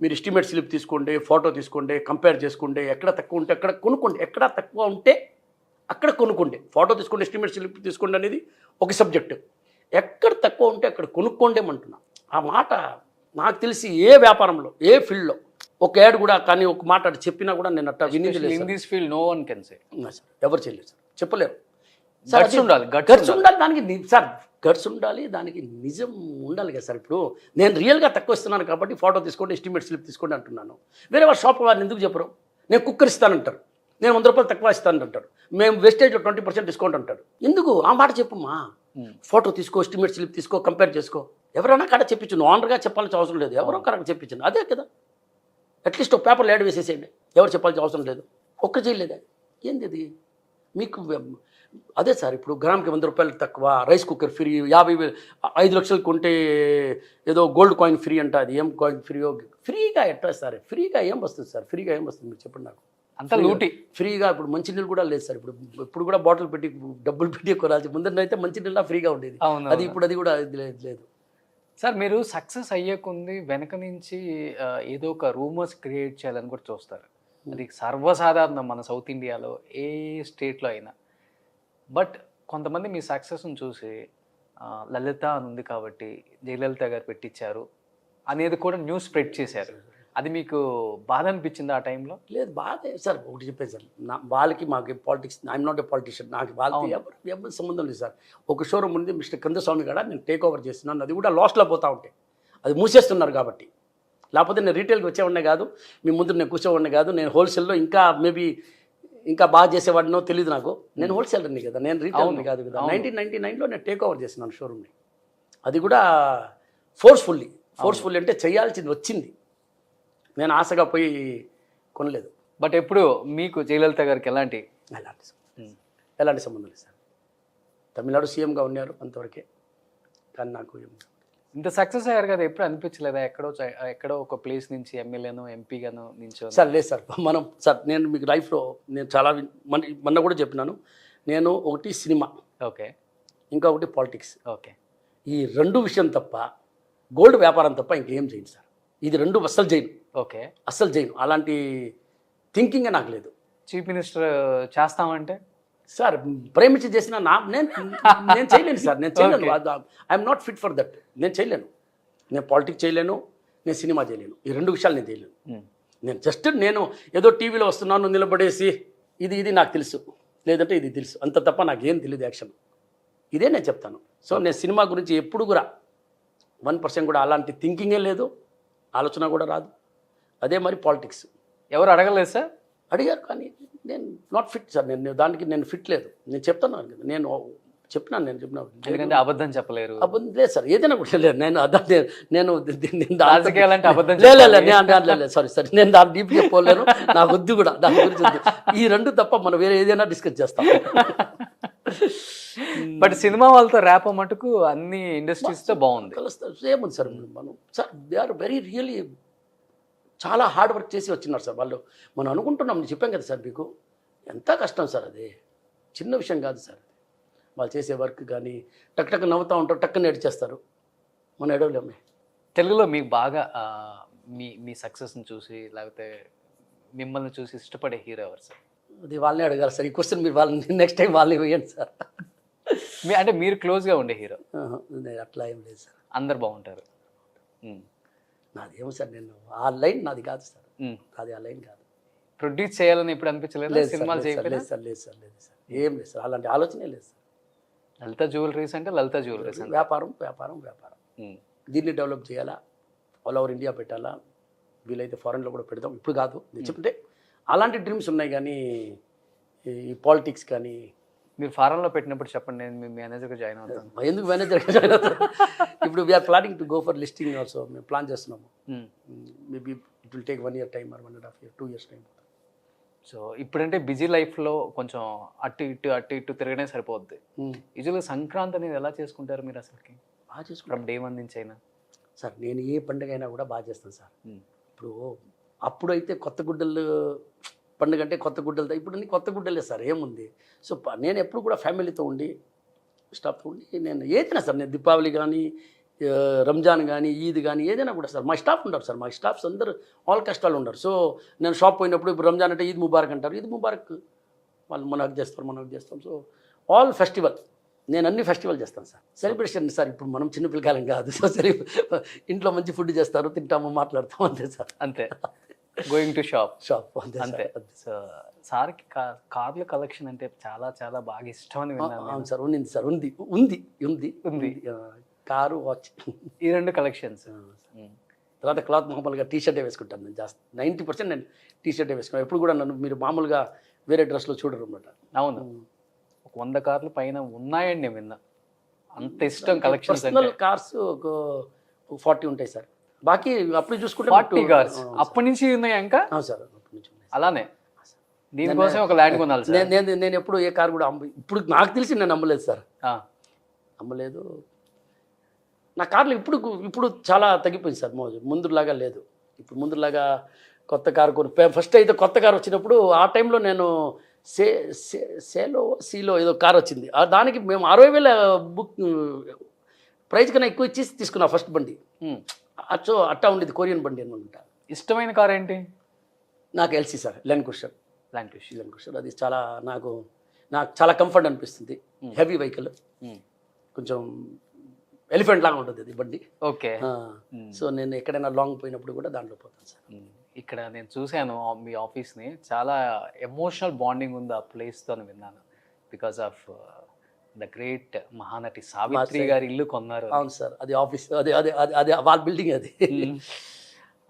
మీరు ఎస్టిమేట్ స్లిప్ తీసుకోండి, ఫోటో తీసుకోండి, కంపేర్ చేసుకోండి, ఎక్కడ తక్కువ ఉంటే అక్కడ కొనుక్కోండి, ఎక్కడ తక్కువ ఉంటే అక్కడ కొనుక్కోండి. ఫోటో తీసుకోండి, ఎస్టిమేట్ స్లిప్ తీసుకోండి అనేది ఒక సబ్జెక్టు. ఎక్కడ తక్కువ ఉంటే అక్కడ కొనుక్కోండేమంటున్నా. ఆ మాట నాకు తెలిసి ఏ వ్యాపారంలో, ఏ ఫీల్డ్లో ఒక యాడ్ కూడా కానీ ఒక మాట అటు చెప్పినా కూడా నేను అట్లా వినింది లేదు. In this field no one can say. ఎవరు చేయలేదు సార్, చెప్పలేరు. గట్స్ ఉండాలి దానికి సార్, గట్స్ ఉండాలి, దానికి నిజం ఉండాలి కదా సార్. ఇప్పుడు నేను రియల్గా తక్కువ ఇస్తున్నాను కాబట్టి ఫోటో తీసుకోండి, ఎస్టిమేట్ స్లిప్ తీసుకోండి అంటున్నాను. వేరే వాళ్ళ షాప్ వారిని ఎందుకు చెప్పరు? నేను కుక్కర్ ఇస్తానంటారు, నేను 100 రూపాయలు తక్కువ ఇస్తానంటాడు, మేము వెస్టేజ్లో 20% డిస్కౌంట్ అంటాడు. ఎందుకు ఆ మాట చెప్పమ్మా? ఫోటో తీసుకో, ఎస్టిమేట్ స్లిప్ తీసుకో, కంపేర్ చేసుకో. ఎవరైనా కాడ చెప్పించు, ఓనర్గా చెప్పాల్సిన అవసరం లేదు. ఎవరో కరెక్ట్ చెప్పించండి, అదే కదా. అట్లీస్ట్ ఒక పేపర్లో యాడ్ వేసేసేయండి, ఎవరు చెప్పాల్సిన అవసరం లేదు. ఒక్క చేయలేదా? ఏంది అది మీకు? అదే సార్, ఇప్పుడు గ్రామ్కి 100 రూపాయలు తక్కువ, రైస్ కుక్కర్ ఫ్రీ, 5 లక్షలు కొంటే ఏదో గోల్డ్ కాయిన్ ఫ్రీ అంట. అది ఏం కాయిన్ ఫ్రీయో? ఫ్రీగా ఎట్లా సార్? ఫ్రీగా ఏం వస్తుంది సార్? ఫ్రీగా ఏం వస్తుంది మీరు చెప్పండి నాకు. అంతా లూటి. ఫ్రీగా ఇప్పుడు మంచినీళ్ళు కూడా లేదు సార్. ఇప్పుడు కూడా బాటిల్ పెట్టి డబ్బులు పెట్టి కొనాల్సి. ముందరైతే మంచినీళ్ళ ఫ్రీగా ఉండేది. అవును. అది ఇప్పుడు అది కూడా లేదు. సార్ మీరు సక్సెస్ అయ్యేకుంది వెనక నుంచి ఏదో ఒక రూమర్స్ క్రియేట్ చేయాలని కూడా చూస్తారు. అది సర్వసాధారణం మన సౌత్ ఇండియాలో ఏ స్టేట్లో అయినా. బట్ కొంతమంది మీ సక్సెస్ని చూసి లలిత అని ఉంది కాబట్టి జయలలిత గారు పెట్టించారు అనేది కూడా న్యూస్ స్ప్రెడ్ చేశారు. అది మీకు బాధ అనిపించింది ఆ టైంలో? లేదు, బాధే సార్. ఒకటి చెప్పేది సార్, వాళ్ళకి మాకు politics, I'm not a politician. నాకు వాళ్ళకి ఎవరు సంబంధం లేదు సార్. ఒక షోరూమ్ ఉంది మిస్టర్ కందస్వామి కూడా, నేను టేక్ ఓవర్ చేస్తున్నాను. అది కూడా లాస్ట్లో పోతా ఉంటే అది మూసేస్తున్నారు కాబట్టి. లేకపోతే నేను రీటైల్కి వచ్చేవాడినే కాదు, మీ ముందు నేను కూర్చోవాడినే కాదు. నేను హోల్సేల్లో ఇంకా మేబీ ఇంకా బాగా చేసేవాడినో తెలియదు నాకు. నేను హోల్సేలర్ని కదా, నేను రీటైల్ని కాదు కదా. 1999లో నేను టేక్ ఓవర్ చేస్తున్నాను షోరూమ్ని. అది కూడా ఫోర్స్ఫుల్లీ అంటే చేయాల్సింది వచ్చింది. నేను ఆశగా పోయి కొనలేదు. బట్ ఎప్పుడు మీకు జయలలిత గారికి ఎలాంటి సంబంధం లేదు సార్. తమిళనాడు సీఎంగా ఉన్నారు అంతవరకే. కానీ నాకు ఇంత సక్సెస్ అయ్యారు కదా, ఎప్పుడు అనిపించలేదా ఎక్కడో ఒక ప్లేస్ నుంచి ఎమ్మెల్యేను ఎంపీగాను నించో? సార్ లేదు సార్. నేను మీకు లైఫ్లో నేను చాలా మొన్న కూడా చెప్పినాను. నేను ఒకటి సినిమా, ఓకే, ఇంకా ఒకటి పాలిటిక్స్. ఓకే, ఈ రెండు విషయం తప్ప, గోల్డ్ వ్యాపారం తప్ప ఇంకేం చేయను సార్. ఇది రెండు అస్సలు చేయను. ఓకే, అస్సలు చేయను. అలాంటి థింకింగే నాకు లేదు. చీఫ్ మినిస్టర్ చేస్తామంటే సార్ ప్రేమించి చేసిన నేను చేయలేను సార్. నేను చేయలేను. I'm not fit for that. నేను చేయలేను. నేను పాలిటిక్స్ చేయలేను, నేను సినిమా చేయలేను. ఈ రెండు విషయాలు నేను చేయలేను. నేను ఏదో టీవీలో వస్తున్నాను నిలబడేసి ఇది నాకు తెలుసు, లేదంటే ఇది తెలుసు, అంత తప్ప నాకేం తెలియదు యాక్షన్. ఇదే నేను చెప్తాను. సో నేను సినిమా గురించి ఎప్పుడు కూడా 1% కూడా అలాంటి థింకింగే లేదు, ఆలోచన కూడా రాదు. అదే మరి పాలిటిక్స్. ఎవరు అడగలేదు సార్? అడిగారు, కానీ నేను నాట్ ఫిట్ సార్. నేను ఫిట్ లేదు. నేను చెప్తున్నాను కదా, నేను చెప్పినాను. ఎందుకంటే అబద్ధం చెప్పలేరు. అబద్ధం లేదు సార్, ఏదైనా కూడా లేదు. నేను రాజకీయాలంటే అబద్ధం లేదు. సారీ, నేను దాని డీప్గా పోలేను. నాకు వద్దు కూడా, దాని గురించి వద్దు. ఈ రెండు తప్ప మనం వేరే ఏదైనా డిస్కస్ చేస్తాం. బట్ సినిమా వాళ్ళతో ర్యాప్ మటుకు అన్ని ఇండస్ట్రీస్తో బాగుంది. కలుస్తారు. ఏముంది sir, sir they are very really చాలా హార్డ్ వర్క్ చేసి వచ్చినారు సార్ వాళ్ళు. మనం అనుకుంటున్నాం, చెప్పాం కదా సార్ మీకు, ఎంత కష్టం సార్. అది చిన్న విషయం కాదు సార్. వాళ్ళు చేసే వర్క్ కానీ టక్ నవ్వుతూ ఉంటారు, టక్కుని ఏడ్చేస్తారు. మనం ఏడవలేమే. తెలుగులో మీకు బాగా మీ సక్సెస్ని చూసి లేకపోతే మిమ్మల్ని చూసి ఇష్టపడే హీరో ఎవరు సార్? అది వాళ్ళని అడగాలి సార్. ఈ క్వశ్చన్ మీరు వాళ్ళని నెక్స్ట్ టైం వాళ్ళని వేయండి సార్. అంటే మీరు క్లోజ్గా ఉండే హీరో? అట్లా ఏం లేదు సార్, అందరు బాగుంటారు. నాదేమో సార్, నేను ఆ లైన్ నాది కాదు సార్. అది ఆ లైన్ కాదు. ప్రొడ్యూస్ చేయాలని ఎప్పుడు అనిపించలేదు? సినిమాలు చేయలేదు సార్. లేదు సార్ ఏం లేదు సార్, అలాంటి ఆలోచనే లేదు సార్. లలిత జ్యువెలరీస్ అంటే లలిత జ్యువెలరీస్ అంటే వ్యాపారం. దీన్ని డెవలప్ చేయాలా, ఆల్ ఓవర్ ఇండియా పెట్టాలా, వీలైతే ఫారెన్లో కూడా పెడతాం. ఇప్పుడు కాదు, నేను చెప్తే అలాంటి డ్రీమ్స్ ఉన్నాయి. కానీ ఈ పాలిటిక్స్ కానీ. మీరు ఫారెన్లో పెట్టినప్పుడు చెప్పండి, నేను మీ మేనేజర్గా జాయిన్ అవుతాను. ఎందుకు మేనేజర్గా జాయిన్ అవుతాను? ఇప్పుడు we are planning to go for listing also. మేము ప్లాన్ చేస్తున్నాము. Maybe it will take 1 year time or 1.5 year 2 years time. So ఇప్పుడంటే బిజీ లైఫ్లో కొంచెం అటు ఇటు తిరగనే సరిపోద్ది. యూజువల్గా సంక్రాంతి అనేది ఎలా చేసుకుంటారు మీరు అసలుకి? బాగా చేసుకుంటాం. డే 1 నుంచి అయినా సార్, నేను ఏ పండుగ అయినా కూడా బాగా చేస్తాను సార్. అప్పుడైతే కొత్త గుడ్డలు పండుగ అంటే కొత్త గుడ్డలతో, ఇప్పుడు అన్ని కొత్త గుడ్డలే సార్, ఏముంది. సో నేను ఎప్పుడు కూడా ఫ్యామిలీతో ఉండి స్టాఫ్తో ఉండి నేను ఏదైనా సార్, నేను దీపావళి కానీ రంజాన్ కానీ ఈద్ కానీ ఏదైనా కూడా సార్, మా స్టాఫ్ ఉంటారు సార్. మా స్టాఫ్స్ అందరూ ఆల్ కష్టాలు ఉండరు. సో నేను షాప్ పోయినప్పుడు ఇప్పుడు రంజాన్ అంటే ఈద్ ముబారక్ అంటారు, ఈద్ ముబారక్ వాళ్ళు మనం చేస్తాం. సో ఆల్ ఫెస్టివల్, నేను అన్ని ఫెస్టివల్ చేస్తాను సార్. సెలబ్రేషన్ సార్, ఇప్పుడు మనం చిన్న పిల్లకాలం కాదు. సో సరే, ఇంట్లో మంచి ఫుడ్ చేస్తారు, తింటాము, మాట్లాడతాం, అంతే సార్. అంతే. గోయింగ్ టు షాప్ అంతే. సో సార్కి కార్ల కలెక్షన్ అంటే చాలా చాలా బాగా ఇష్టం అని విన్నాను. అవును సార్, ఉంది సార్, ఉంది కారు, వాచ్, ఈ రెండు కలెక్షన్స్. తర్వాత క్లాత్ మామూలుగా టీషర్టే వేసుకుంటాను నేను జాస్తి. 90% నేను టీషర్టే వేసుకున్నాను. ఎప్పుడు కూడా నన్ను మీరు మామూలుగా వేరే డ్రెస్లో చూడరు అన్నమాట. అవును, 100 కార్లు పైన ఉన్నాయండి నేను విన్నా. అంత ఇష్టం కలెక్షన్స్. పర్సనల్ కార్స్ ఒక 40 ఉంటాయి సార్. బాకీ అప్పుడు చూసుకుంటే 40 కార్స్ అప్పటి నుంచి ఉన్నాయి ఇంకా. సార్ అప్పటి నుంచి అలానే దీనికోసం ఒక ల్యాండ్ కొనాలి సార్. నేను ఎప్పుడు ఏ కార్ కూడా ఇప్పుడు నాకు తెలిసి నేను అమ్మలేదు సార్. అమ్మలేదు. నా కార్లు ఇప్పుడు చాలా తగ్గిపోయింది సార్. ముందులాగా లేదు. ఇప్పుడు ముందులాగా కొత్త కారు కొని ఫస్ట్ అయితే కొత్త కారు వచ్చినప్పుడు ఆ టైంలో నేను సీలో ఏదో కారు వచ్చింది దానికి మేము 60,000 బుక్ ప్రైజ్ కన్నా ఎక్కువ ఇచ్చి తీసుకున్నా ఫస్ట్ బండి. సో అట్టా ఉండేది కొరియన్ బండి అనమాట. ఇష్టమైన కార్ ఏంటి? నాకు ఎల్సీ సార్, లెన్ కుషర్. లాంటిష్. అది చాలా నాకు చాలా కంఫర్ట్ అనిపిస్తుంది. హెవీ వెహికల్, కొంచెం ఎలిఫెంట్ లాగా ఉంటుంది అది బండి. ఓకే. సో నేను ఎక్కడైనా లాంగ్ పోయినప్పుడు కూడా దాంట్లో పోతాను సార్. ఇక్కడ నేను చూశాను మీ ఆఫీస్ని, చాలా ఎమోషనల్ బాండింగ్ ఉంది ఆ ప్లేస్తో అని విన్నాను. Because of the great Mahanati Savitri గారి ఇల్లు కొన్నారు. అవును సార్, అది ఆఫీస్, అదే అదే అదే అదే వాళ్ళ బిల్డింగ్ అది.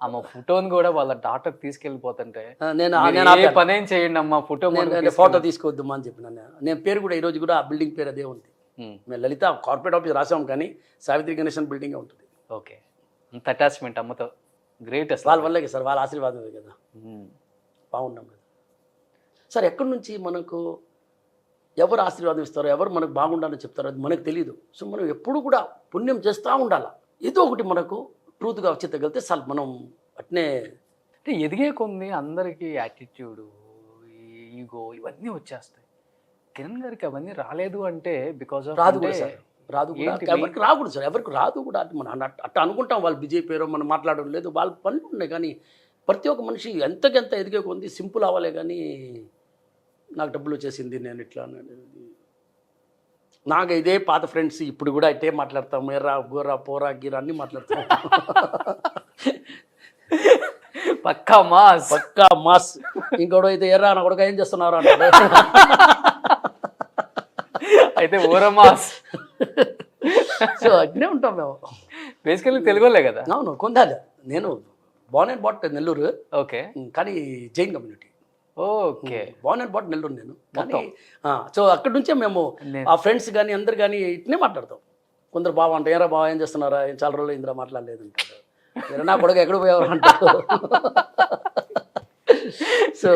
ఆమె ఫోటోని కూడా వాళ్ళ డాటర్ తీసుకెళ్ళిపోతుంటే నేను పని ఏం చేయండి అమ్మా, ఫోటో తీసుకోవద్దు అని చెప్పినాను. నేను పేరు కూడా ఈరోజు కూడా ఆ బిల్డింగ్ పేరు అదే ఉంది. మేము లలిత కార్పొరేట్ ఆఫీస్ రాసాం కానీ సావిత్రి గణేశన్ బిల్డింగ్ ఉంటుంది. ఓకే, అంత అటాచ్మెంట్ అమ్మతో. గ్రేట్ అసలు. వాళ్ళ వల్లే సార్, వాళ్ళ ఆశీర్వాదమే కదా. బాగున్నాం కదా సార్. ఎక్కడి నుంచి మనకు ఎవరు ఆశీర్వాదం ఇస్తారో, ఎవరు మనకు బాగుండాలని చెప్తారో అది మనకు తెలియదు. సో మనం ఎప్పుడు కూడా పుణ్యం చేస్తూ ఉండాలి. ఏదో ఒకటి మనకు ట్రూత్గా వచ్చి తగిలితే సార్ మనం అట్నే. అంటే ఎదిగే కొన్ని అందరికీ యాటిట్యూడు, ఈగో ఇవన్నీ వచ్చేస్తాయి. కిరణ్ గారికి అవన్నీ రాలేదు అంటే బికాజ్ ఆఫ్ రాదు కూడా సార్, రాదు కూడా. ఎవరికి రాకూడదు సార్, ఎవరికి రాదు కూడా. మనం అట్లా అనుకుంటాం వాళ్ళు బిజీ పేరో మనం మాట్లాడడం లేదు, వాళ్ళ పనులు ఉన్నాయి. కానీ ప్రతి ఒక్క మనిషి ఎంతకెంత ఎదిగే కొంది సింపుల్ అవ్వాలే. కానీ నాకు డబ్బులు వచ్చేసింది నేను ఇట్లా నాకు ఇదే పాత ఫ్రెండ్స్ ఇప్పుడు కూడా ఇట్టే మాట్లాడతాం. ఎర్రా గోరా పోరా గీరా అన్నీ మాట్లాడతాం. పక్కా మాస్. ఇంకోడు అయితే ఎర్రా నా కొడుకు ఏం చేస్తున్నారు అంటారు. అయితే ఓరా మాస్. సో అట్నే ఉంటాం మేము. బేసికల్లీ తెలుగులే కదా. అవును, కొందాలి. నేను born and brought Nellore. Okay. కానీ Jain community. Okay. Born and brought Nellore నేను. కానీ సో అక్కడి నుంచే మేము ఆ ఫ్రెండ్స్ కానీ అందరు కానీ ఇట్నే మాట్లాడతాం. కొందరు బావ అంటే ఏరా బావ ఏం చేస్తున్నారా, చాలా రోజులు ఇంద్రా మాట్లాడలేదు అంటారు. నా కొడుకు ఎక్కడ పోయేవారు అంటారు. సో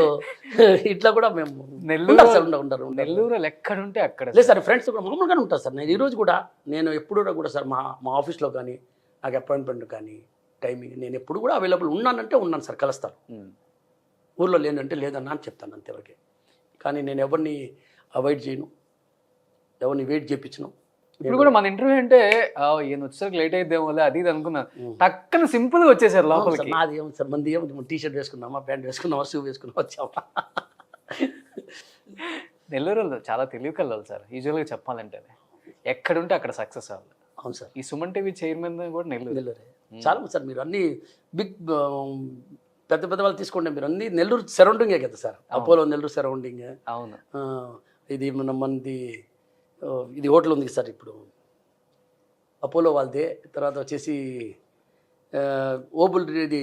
ఇట్లా కూడా మేము నెల్లూరు ఎక్కడుంటే అక్కడ లేదు సార్. ఫ్రెండ్స్ కూడా మామూలుగానే ఉంటారు సార్. నేను ఈరోజు కూడా నేను ఎప్పుడు కూడా సార్ మా ఆఫీస్లో కానీ నాకు అపాయింట్మెంట్ కానీ టైమింగ్ నేను ఎప్పుడు కూడా అవైలబుల్ ఉన్నానంటే ఉన్నాను సార్. కలుస్తాను. ఊళ్ళో లేనంటే లేదన్నా అని చెప్తాను అంతవరకే. కానీ నేను ఎవరిని అవాయిడ్ చేయను, ఎవరిని వెయిట్ చేయించను. ఇప్పుడు కూడా మన ఇంటర్వ్యూ అంటే ఈయన వచ్చేసరికి లేట్ అయిద్దేమో అది ఇది అనుకున్నాను. టక్కన సింపుల్గా వచ్చేసారు లోపలికి. నాది ఏమో సార్, మంది ఏమో టీ షర్ట్ వేసుకున్నామా, ప్యాంట్ వేసుకున్నామా, షూ వేసుకున్నామా వచ్చామా. నెల్లూరు చాలా తెలివి కలవాలి సార్. యూజువల్గా చెప్పాలంటే ఎక్కడుంటే అక్కడ సక్సెస్ అవ్వాలి. అవును సార్. ఈ సుమన్ టీవీ చైర్మన్ కూడా నెల్లూరే. చాలా సార్. మీరు అన్ని బిగ్ పెద్ద పెద్ద వాళ్ళు తీసుకోండి. మీరు అన్ని నెల్లూరు సరౌండింగే కదా సార్. Apollo Nellore surrounding. అవును. ఇది మనది ఇది హోటల్ ఉంది సార్ ఇప్పుడు అపోలో వాళ్ళదే. తర్వాత వచ్చేసి ఓబుల్ ఇది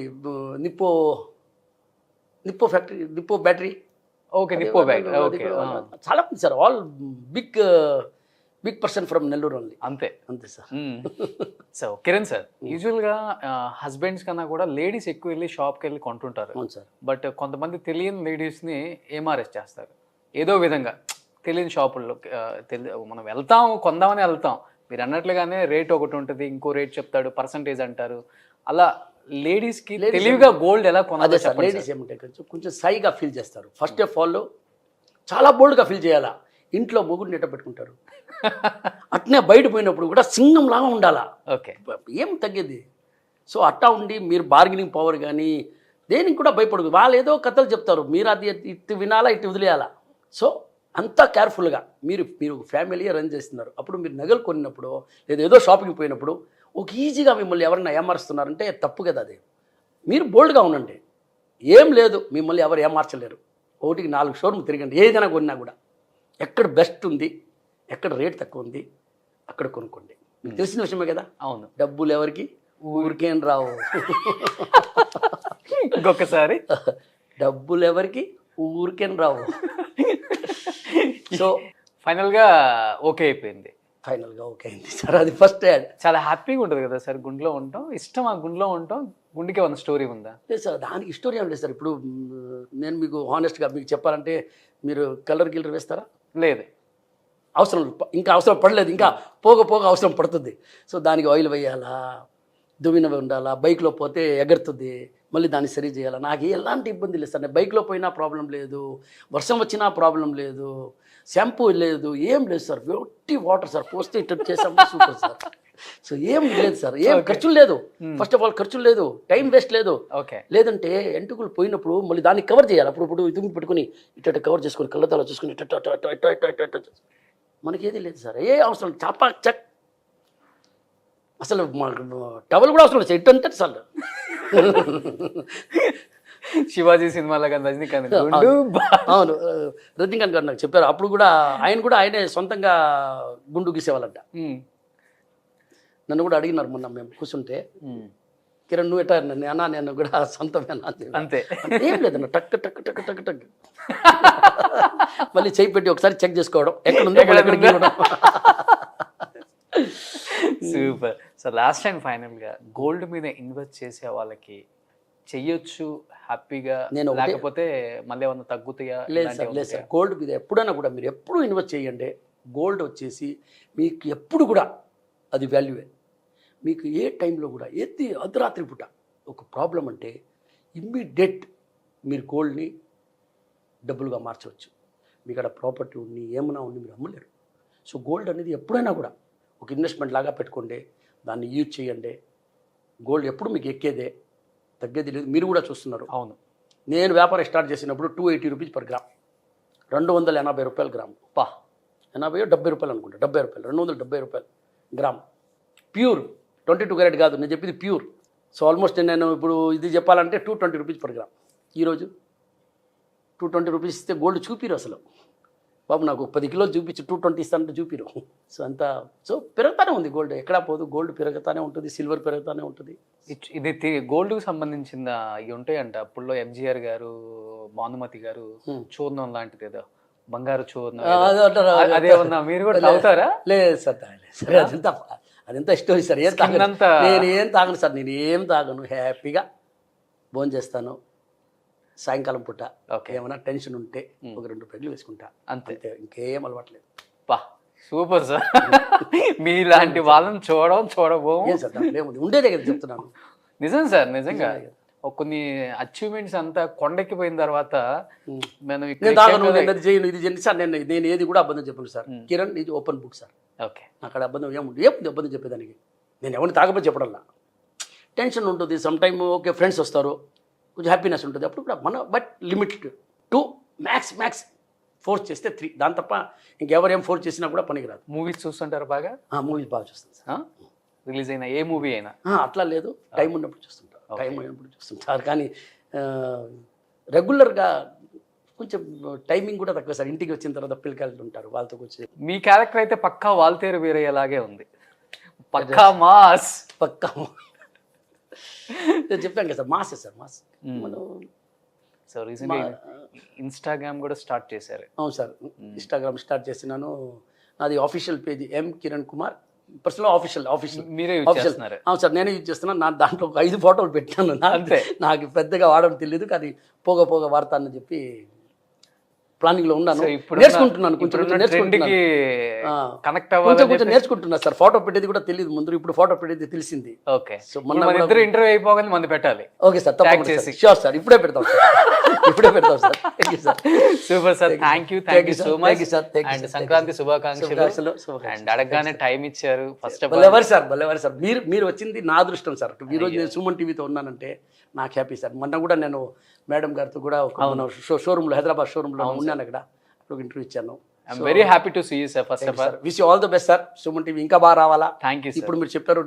Nippo factory, Nippo battery. Okay, Nippo battery. Okay. చాలా మంది sir, all big person from Nellore only. అంతే సార్. సో కిరణ్ సార్, యూజువల్గా హస్బెండ్స్ కన్నా కూడా లేడీస్ ఎక్కువ వెళ్ళి షాప్కి వెళ్ళి కొంటుంటారు. అవును సార్. బట్ కొంతమంది తెలియని లేడీస్ని ఏమారెస్ట్ చేస్తారు ఏదో విధంగా. తెలియని షాపుల్లో మనం వెళ్తాం, కొందామని వెళ్తాం. మీరు అన్నట్లుగానే రేట్ ఒకటి ఉంటుంది, ఇంకో రేట్ చెప్తాడు, పర్సంటేజ్ అంటారు. అలా లేడీస్కి తెలివిగా గోల్డ్ ఎలా కొనాలి సార్? లేడీస్ ఏమంటే కొంచెం సైగా ఫీల్ చేస్తారు. ఫస్ట్ ఆఫ్ ఆల్ చాలా బోల్డ్గా ఫీల్ చేయాలా. ఇంట్లో మొగుడు నెట్ట పెట్టుకుంటారు. అట్నే బయట పోయినప్పుడు కూడా సింగం లాగా ఉండాలా. ఓకే. ఏం తగ్గేది. సో అట్టా ఉండి మీరు బార్గెనింగ్ పవర్ కానీ దేనికి కూడా భయపడదు. వాళ్ళు ఏదో కథలు చెప్తారు, మీరు అది ఇటు వినాలా ఇటు వదిలేయాలా. సో అంతా కేర్ఫుల్గా మీరు ఫ్యామిలీ రన్ చేస్తున్నారు. అప్పుడు మీరు నగలు కొన్నప్పుడు లేదా ఏదో షాపింగ్ పోయినప్పుడు ఒక ఈజీగా మిమ్మల్ని ఎవరైనా ఏమారుస్తున్నారంటే తప్పు కదా. అది మీరు బోల్డ్గా ఉండండి. ఏం లేదు, మిమ్మల్ని ఎవరు ఏమార్చలేరు. 1-4 షోరూమ్ తిరగండి. ఏదైనా కొన్నా కూడా ఎక్కడ బెస్ట్ ఉంది, ఎక్కడ రేట్ తక్కువ ఉంది అక్కడ కొనుక్కోండి. మీకు తెలిసిన విషయమే కదా. అవును. డబ్బులు ఎవరికి ఊరికేం రావు. ఇంకొకసారి, డబ్బులు ఎవరికి ఊరికేం రావు. సో ఫైనల్గా ఓకే అయిపోయింది. ఫైనల్గా ఓకే అయింది సార్. అది ఫస్ట్ యాడ్. చాలా హ్యాపీగా ఉంటుంది కదా సార్ గుండెలో ఉంటాం. ఇష్టం ఆ గుండెలో ఉంటాం. గుండెకి ఉన్న స్టోరీ ఉందా? లేదు సార్, దానికి స్టోరీ ఏం లేదు సార్. ఇప్పుడు నేను మీకు హానెస్ట్గా మీకు చెప్పాలంటే మీరు కలర్ గిల్లర్ వేస్తారా? లేదు, అవసరం ఇంకా అవసరం పడలేదు. ఇంకా పోగ అవసరం పడుతుంది. సో దానికి ఆయిల్ వేయాలా, దువ్వినవి ఉండాలా, బైక్లో పోతే ఎగరుతుంది, మళ్ళీ దాన్ని సరి చేయాలి. నాకు ఎలాంటి ఇబ్బంది లేదు సార్. నేను బైక్లో పోయినా ప్రాబ్లం లేదు, వర్షం వచ్చినా ప్రాబ్లం లేదు, షాంపూ లేదు, ఏం లేదు సార్. ఒట్టి వాటర్ సార్, పోస్తే ఇట్లా చేసాము సూపర్ సార్. సో ఏం లేదు సార్, ఏం ఖర్చులు లేదు. ఫస్ట్ ఆఫ్ ఆల్ ఖర్చులు లేదు, టైం వేస్ట్ లేదు. ఓకే. లేదంటే ఎంటుకలు పోయినప్పుడు మళ్ళీ దాన్ని కవర్ చేయాలి. అప్పుడు ఇది పెట్టుకుని ఇట్ట కవర్ చేసుకుని కళ్ళతాలో చూసుకుని మనకేది లేదు సార్. ఏ అవసరం చాపా చక్ అసలు టవల్ కూడా అవసరం లేదు. ఇటు అంటే చాలు. శివాజీ సినిమాలో కానీ రజనీకాంత్ అవును, రజనీకాంత్ గారు నాకు చెప్పారు. అప్పుడు కూడా ఆయనే సొంతంగా గుండు గీసేవాళ్ళంట. నన్ను కూడా అడిగినారు మొన్న మేము కూర్చుంటే, కిరణ్ నువ్వు ఎట్టా అన్నా నేను కూడా సొంతమేనా అంతే. ఏం లేదన్న టక్ టక్ టక్ టక్ టక్ మళ్ళీ చేయి పెట్టి ఒకసారి చెక్ చేసుకోవడం ఎక్కడ ఉందో ఎక్కడ. సూపర్. సో లాస్ట్ అండ్ ఫైనల్గా గోల్డ్ మీద ఇన్వెస్ట్ చేసే వాళ్ళకి చెయ్యొచ్చు హ్యాపీగా, నేను లేకపోతే మళ్ళీ ఏమన్నా తగ్గుతాయా? లేదు సార్, లేదు సార్. గోల్డ్ మీద ఎప్పుడైనా కూడా మీరు ఎప్పుడు ఇన్వెస్ట్ చేయండి. గోల్డ్ వచ్చేసి మీకు ఎప్పుడు కూడా అది వాల్యూవే. మీకు ఏ టైంలో కూడా అర్ధరాత్రి పూట ఒక ప్రాబ్లం అంటే ఇమ్మీడియట్ మీరు గోల్డ్ని డబ్బులుగా మార్చవచ్చు. మీకు అక్కడ ప్రాపర్టీ ఉండి ఏమైనా ఉండి మీరు అమ్మలేరు. సో గోల్డ్ అనేది ఎప్పుడైనా కూడా ఒక ఇన్వెస్ట్మెంట్ లాగా పెట్టుకోండి, దాన్ని యూజ్ చేయండి. గోల్డ్ ఎప్పుడు మీకు ఎక్కేదే, తగ్గేది లేదు. మీరు కూడా చూస్తున్నారు. అవును, నేను వ్యాపారం స్టార్ట్ చేసినప్పుడు 280 రూపీస్ పర్ గ్రామ్, 280 రూపాయలు గ్రామ్. 80 70 రూపాయలు అనుకుంటా, 70 రూపాయలు, 270 రూపాయలు గ్రామ్. ప్యూర్ 22 క్యారెట్ కాదు, నేను చెప్పింది ప్యూర్. సో ఆల్మోస్ట్ నేను ఇప్పుడు ఇది చెప్పాలంటే 220 రూపీస్ పర్ గ్రామ్. ఈరోజు 220 రూపీస్ ఇస్తే గోల్డ్ చూపిరు అసలు. బాబు నాకు 10 కిలోలు చూపించి 220 ఇస్తానంటే చూపిరు. సో పెరుగుతూనే ఉంది గోల్డ్, ఎక్కడా పోదు. గోల్డ్ పెరుగుతూనే ఉంటుంది, సిల్వర్ పెరుగుతూనే ఉంటుంది. ఇది గోల్డ్కి సంబంధించిన ఇవి ఉంటాయంట. అప్పుడులో ఎంజీఆర్ గారు, భానుమతి గారు చూర్ణం లాంటిది ఏదో బంగారు చూర్ణం అదే ఉన్నా, మీరు కూడా తాగుతారా? లేదు సార్, అదంతా స్టోరీ సార్. నేను ఏం తాగను సార్, నేను ఏం తాగను. హ్యాపీగా భోజనం చేస్తాను. సాయంకాలం పూట ఏమైనా టెన్షన్ ఉంటే ఒక 2 పెగ్గులు వేసుకుంటా, అంతే. ఇంకేం అలవాట్లేదు. Super sir. మీలాంటి వాళ్ళని చూడబోము సార్. ఉండేదే కదా చెప్తున్నాను. నిజం సార్, నిజంగా కొన్ని అచీవ్మెంట్స్ అంతా కొండెక్కిపోయిన తర్వాత ఇది చేయండి సార్. నేను ఏది కూడా అబద్ధం చెప్పను సార్. కిరణ్ ఇది ఓపెన్ బుక్ సార్. ఓకే. అక్కడ అబద్ధం ఏముంది, అబద్ధం చెప్పేదానికి. నేను ఎవరిని తాగపోతే చెప్పడంలా. టెన్షన్ ఉంటుంది సమ్ టైమ్. ఓకే, ఫ్రెండ్స్ వస్తారు, కొంచెం హ్యాపీనెస్ ఉంటుంది అప్పుడు కూడా బట్ లిమిట్ 2 మ్యాక్స్ ఫోర్స్ చేస్తే 3, దాని తప్ప ఇంకెవరు ఏం ఫోర్స్ చేసినా కూడా పనికిరాదు. మూవీస్ చూస్తుంటారు బాగా? మూవీస్ బాగా చూస్తాను సార్. రిలీజ్ అయినా ఏ మూవీ అయినా అట్లా లేదు, టైం ఉన్నప్పుడు చూస్తుంటారు. కానీ రెగ్యులర్గా కొంచెం టైమింగ్ కూడా తక్కువ సార్. ఇంటికి వచ్చిన తర్వాత పిల్లకాయలు ఉంటారు, వాళ్ళతో వచ్చి. మీ క్యారెక్టర్ అయితే పక్కా వాల్తేరు వీరయ్యలాగే ఉంది. పక్కా మాస్. చెప్పాను కదా సార్, మాసే సార్, మాస్. మనం సో రీసెంట్గా ఇన్స్టాగ్రామ్ కూడా స్టార్ట్ చేశారు. అవును సార్, ఇన్స్టాగ్రామ్ స్టార్ట్ చేసినాను. నాది ఆఫీషియల్ పేజ్ ఎం కిరణ్ కుమార్ పర్సనల్ ఆఫీషియల్. మీరే యూజ్ చేస్తున్నారు? అవును సార్, నేనే యూజ్ చేస్తున్నాను. నా దాంట్లో ఒక 5 ఫోటోలు పెట్టాను. అంతే, నాకు పెద్దగా వాడడం తెలియదు, కానీ పోగా వాడతానని చెప్పి ప్లానింగ్ లో ఉన్నాను. నేర్చుకుంటున్నాను, కొంచెం నేర్చుకుంటున్నా సార్. ఫోటో పెట్టేది కూడా తెలియదు ముందు, ఇప్పుడు ఫోటో పెట్టేది తెలిసింది. ఓకే. సో మన ఇద్దరు ఇంటర్వ్యూ అయిపోగానే మంది పెట్టాలి. ఓకే సార్, తప్పకుండా. ష్యూర్ సార్, ఇప్పుడే పెడతాం sir. Thank you sir. Super sir, thank you so much and Sankranti శుభాకాంక్షలు. అండ్ అడగగానే టైం ఇచ్చారు. ఫస్ట్ ఆఫ్ ఆల్ బలెవరు సార్, మీరు వచ్చింది నా అదృష్టం సార్. ఈ రోజు నేను సుమన్ టీవీతో ఉన్నానంటే నాకు హ్యాపీ సార్. మొన్న కూడా నేను మేడం గారితో కూడా షోరూంలో, హైదరాబాద్ షోరూంలో ఉన్నాను. అక్కడ ఇంటర్వ్యూ ఇచ్చాను. I'm very happy to see you sir. First of all wish you all the best sir. Suman TV ఇంకా బాగా రావాలా. Thank you. ఇప్పుడు మీరు చెప్పారు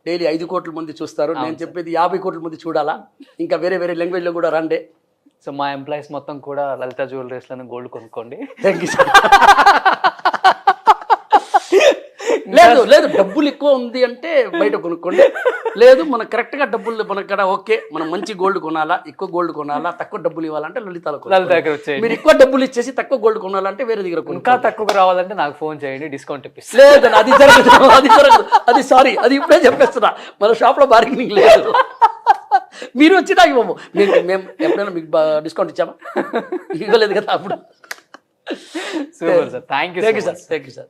డైలీ 5 కోట్ల మంది చూస్తారు. నేను చెప్పేది 50 కోట్ల మంది చూడాలా. ఇంకా వేరే లాంగ్వేజ్లో కూడా రండి. సో మా ఎంప్లాయీస్ మొత్తం కూడా లలిత జ్యువెలరీస్లో గోల్డ్ కొనుక్కోండి. Thank you sir. లేదు డబ్బులు ఎక్కువ ఉంది అంటే బయట కొనుక్కోండి. లేదు మనకు కరెక్ట్గా డబ్బులు మనక్కడ ఓకే, మనం మంచి గోల్డ్ కొనాలా, ఎక్కువ గోల్డ్ కొనాలా, తక్కువ డబ్బులు ఇవ్వాలంటే లలిత మీరు ఎక్కువ డబ్బులు ఇచ్చేసి తక్కువ గోల్డ్ కొనాలంటే వేరే దగ్గర ఇంకా తక్కువ రావాలంటే నాకు ఫోన్ చేయండి, డిస్కౌంట్ ఇప్పిస్తాను. లేదు అది జరగదు, అది సారీ, అది ఇప్పుడే చెప్పేస్తున్నా. మన షాప్లో బార్గెనింగ్ లేదు. మీరు వచ్చినా ఇవ్వము. మేము ఎప్పుడైనా మీకు డిస్కౌంట్ ఇచ్చామా? ఇవ్వలేదు కదా అప్పుడు. Super sir, thank you sir. Thank you sir.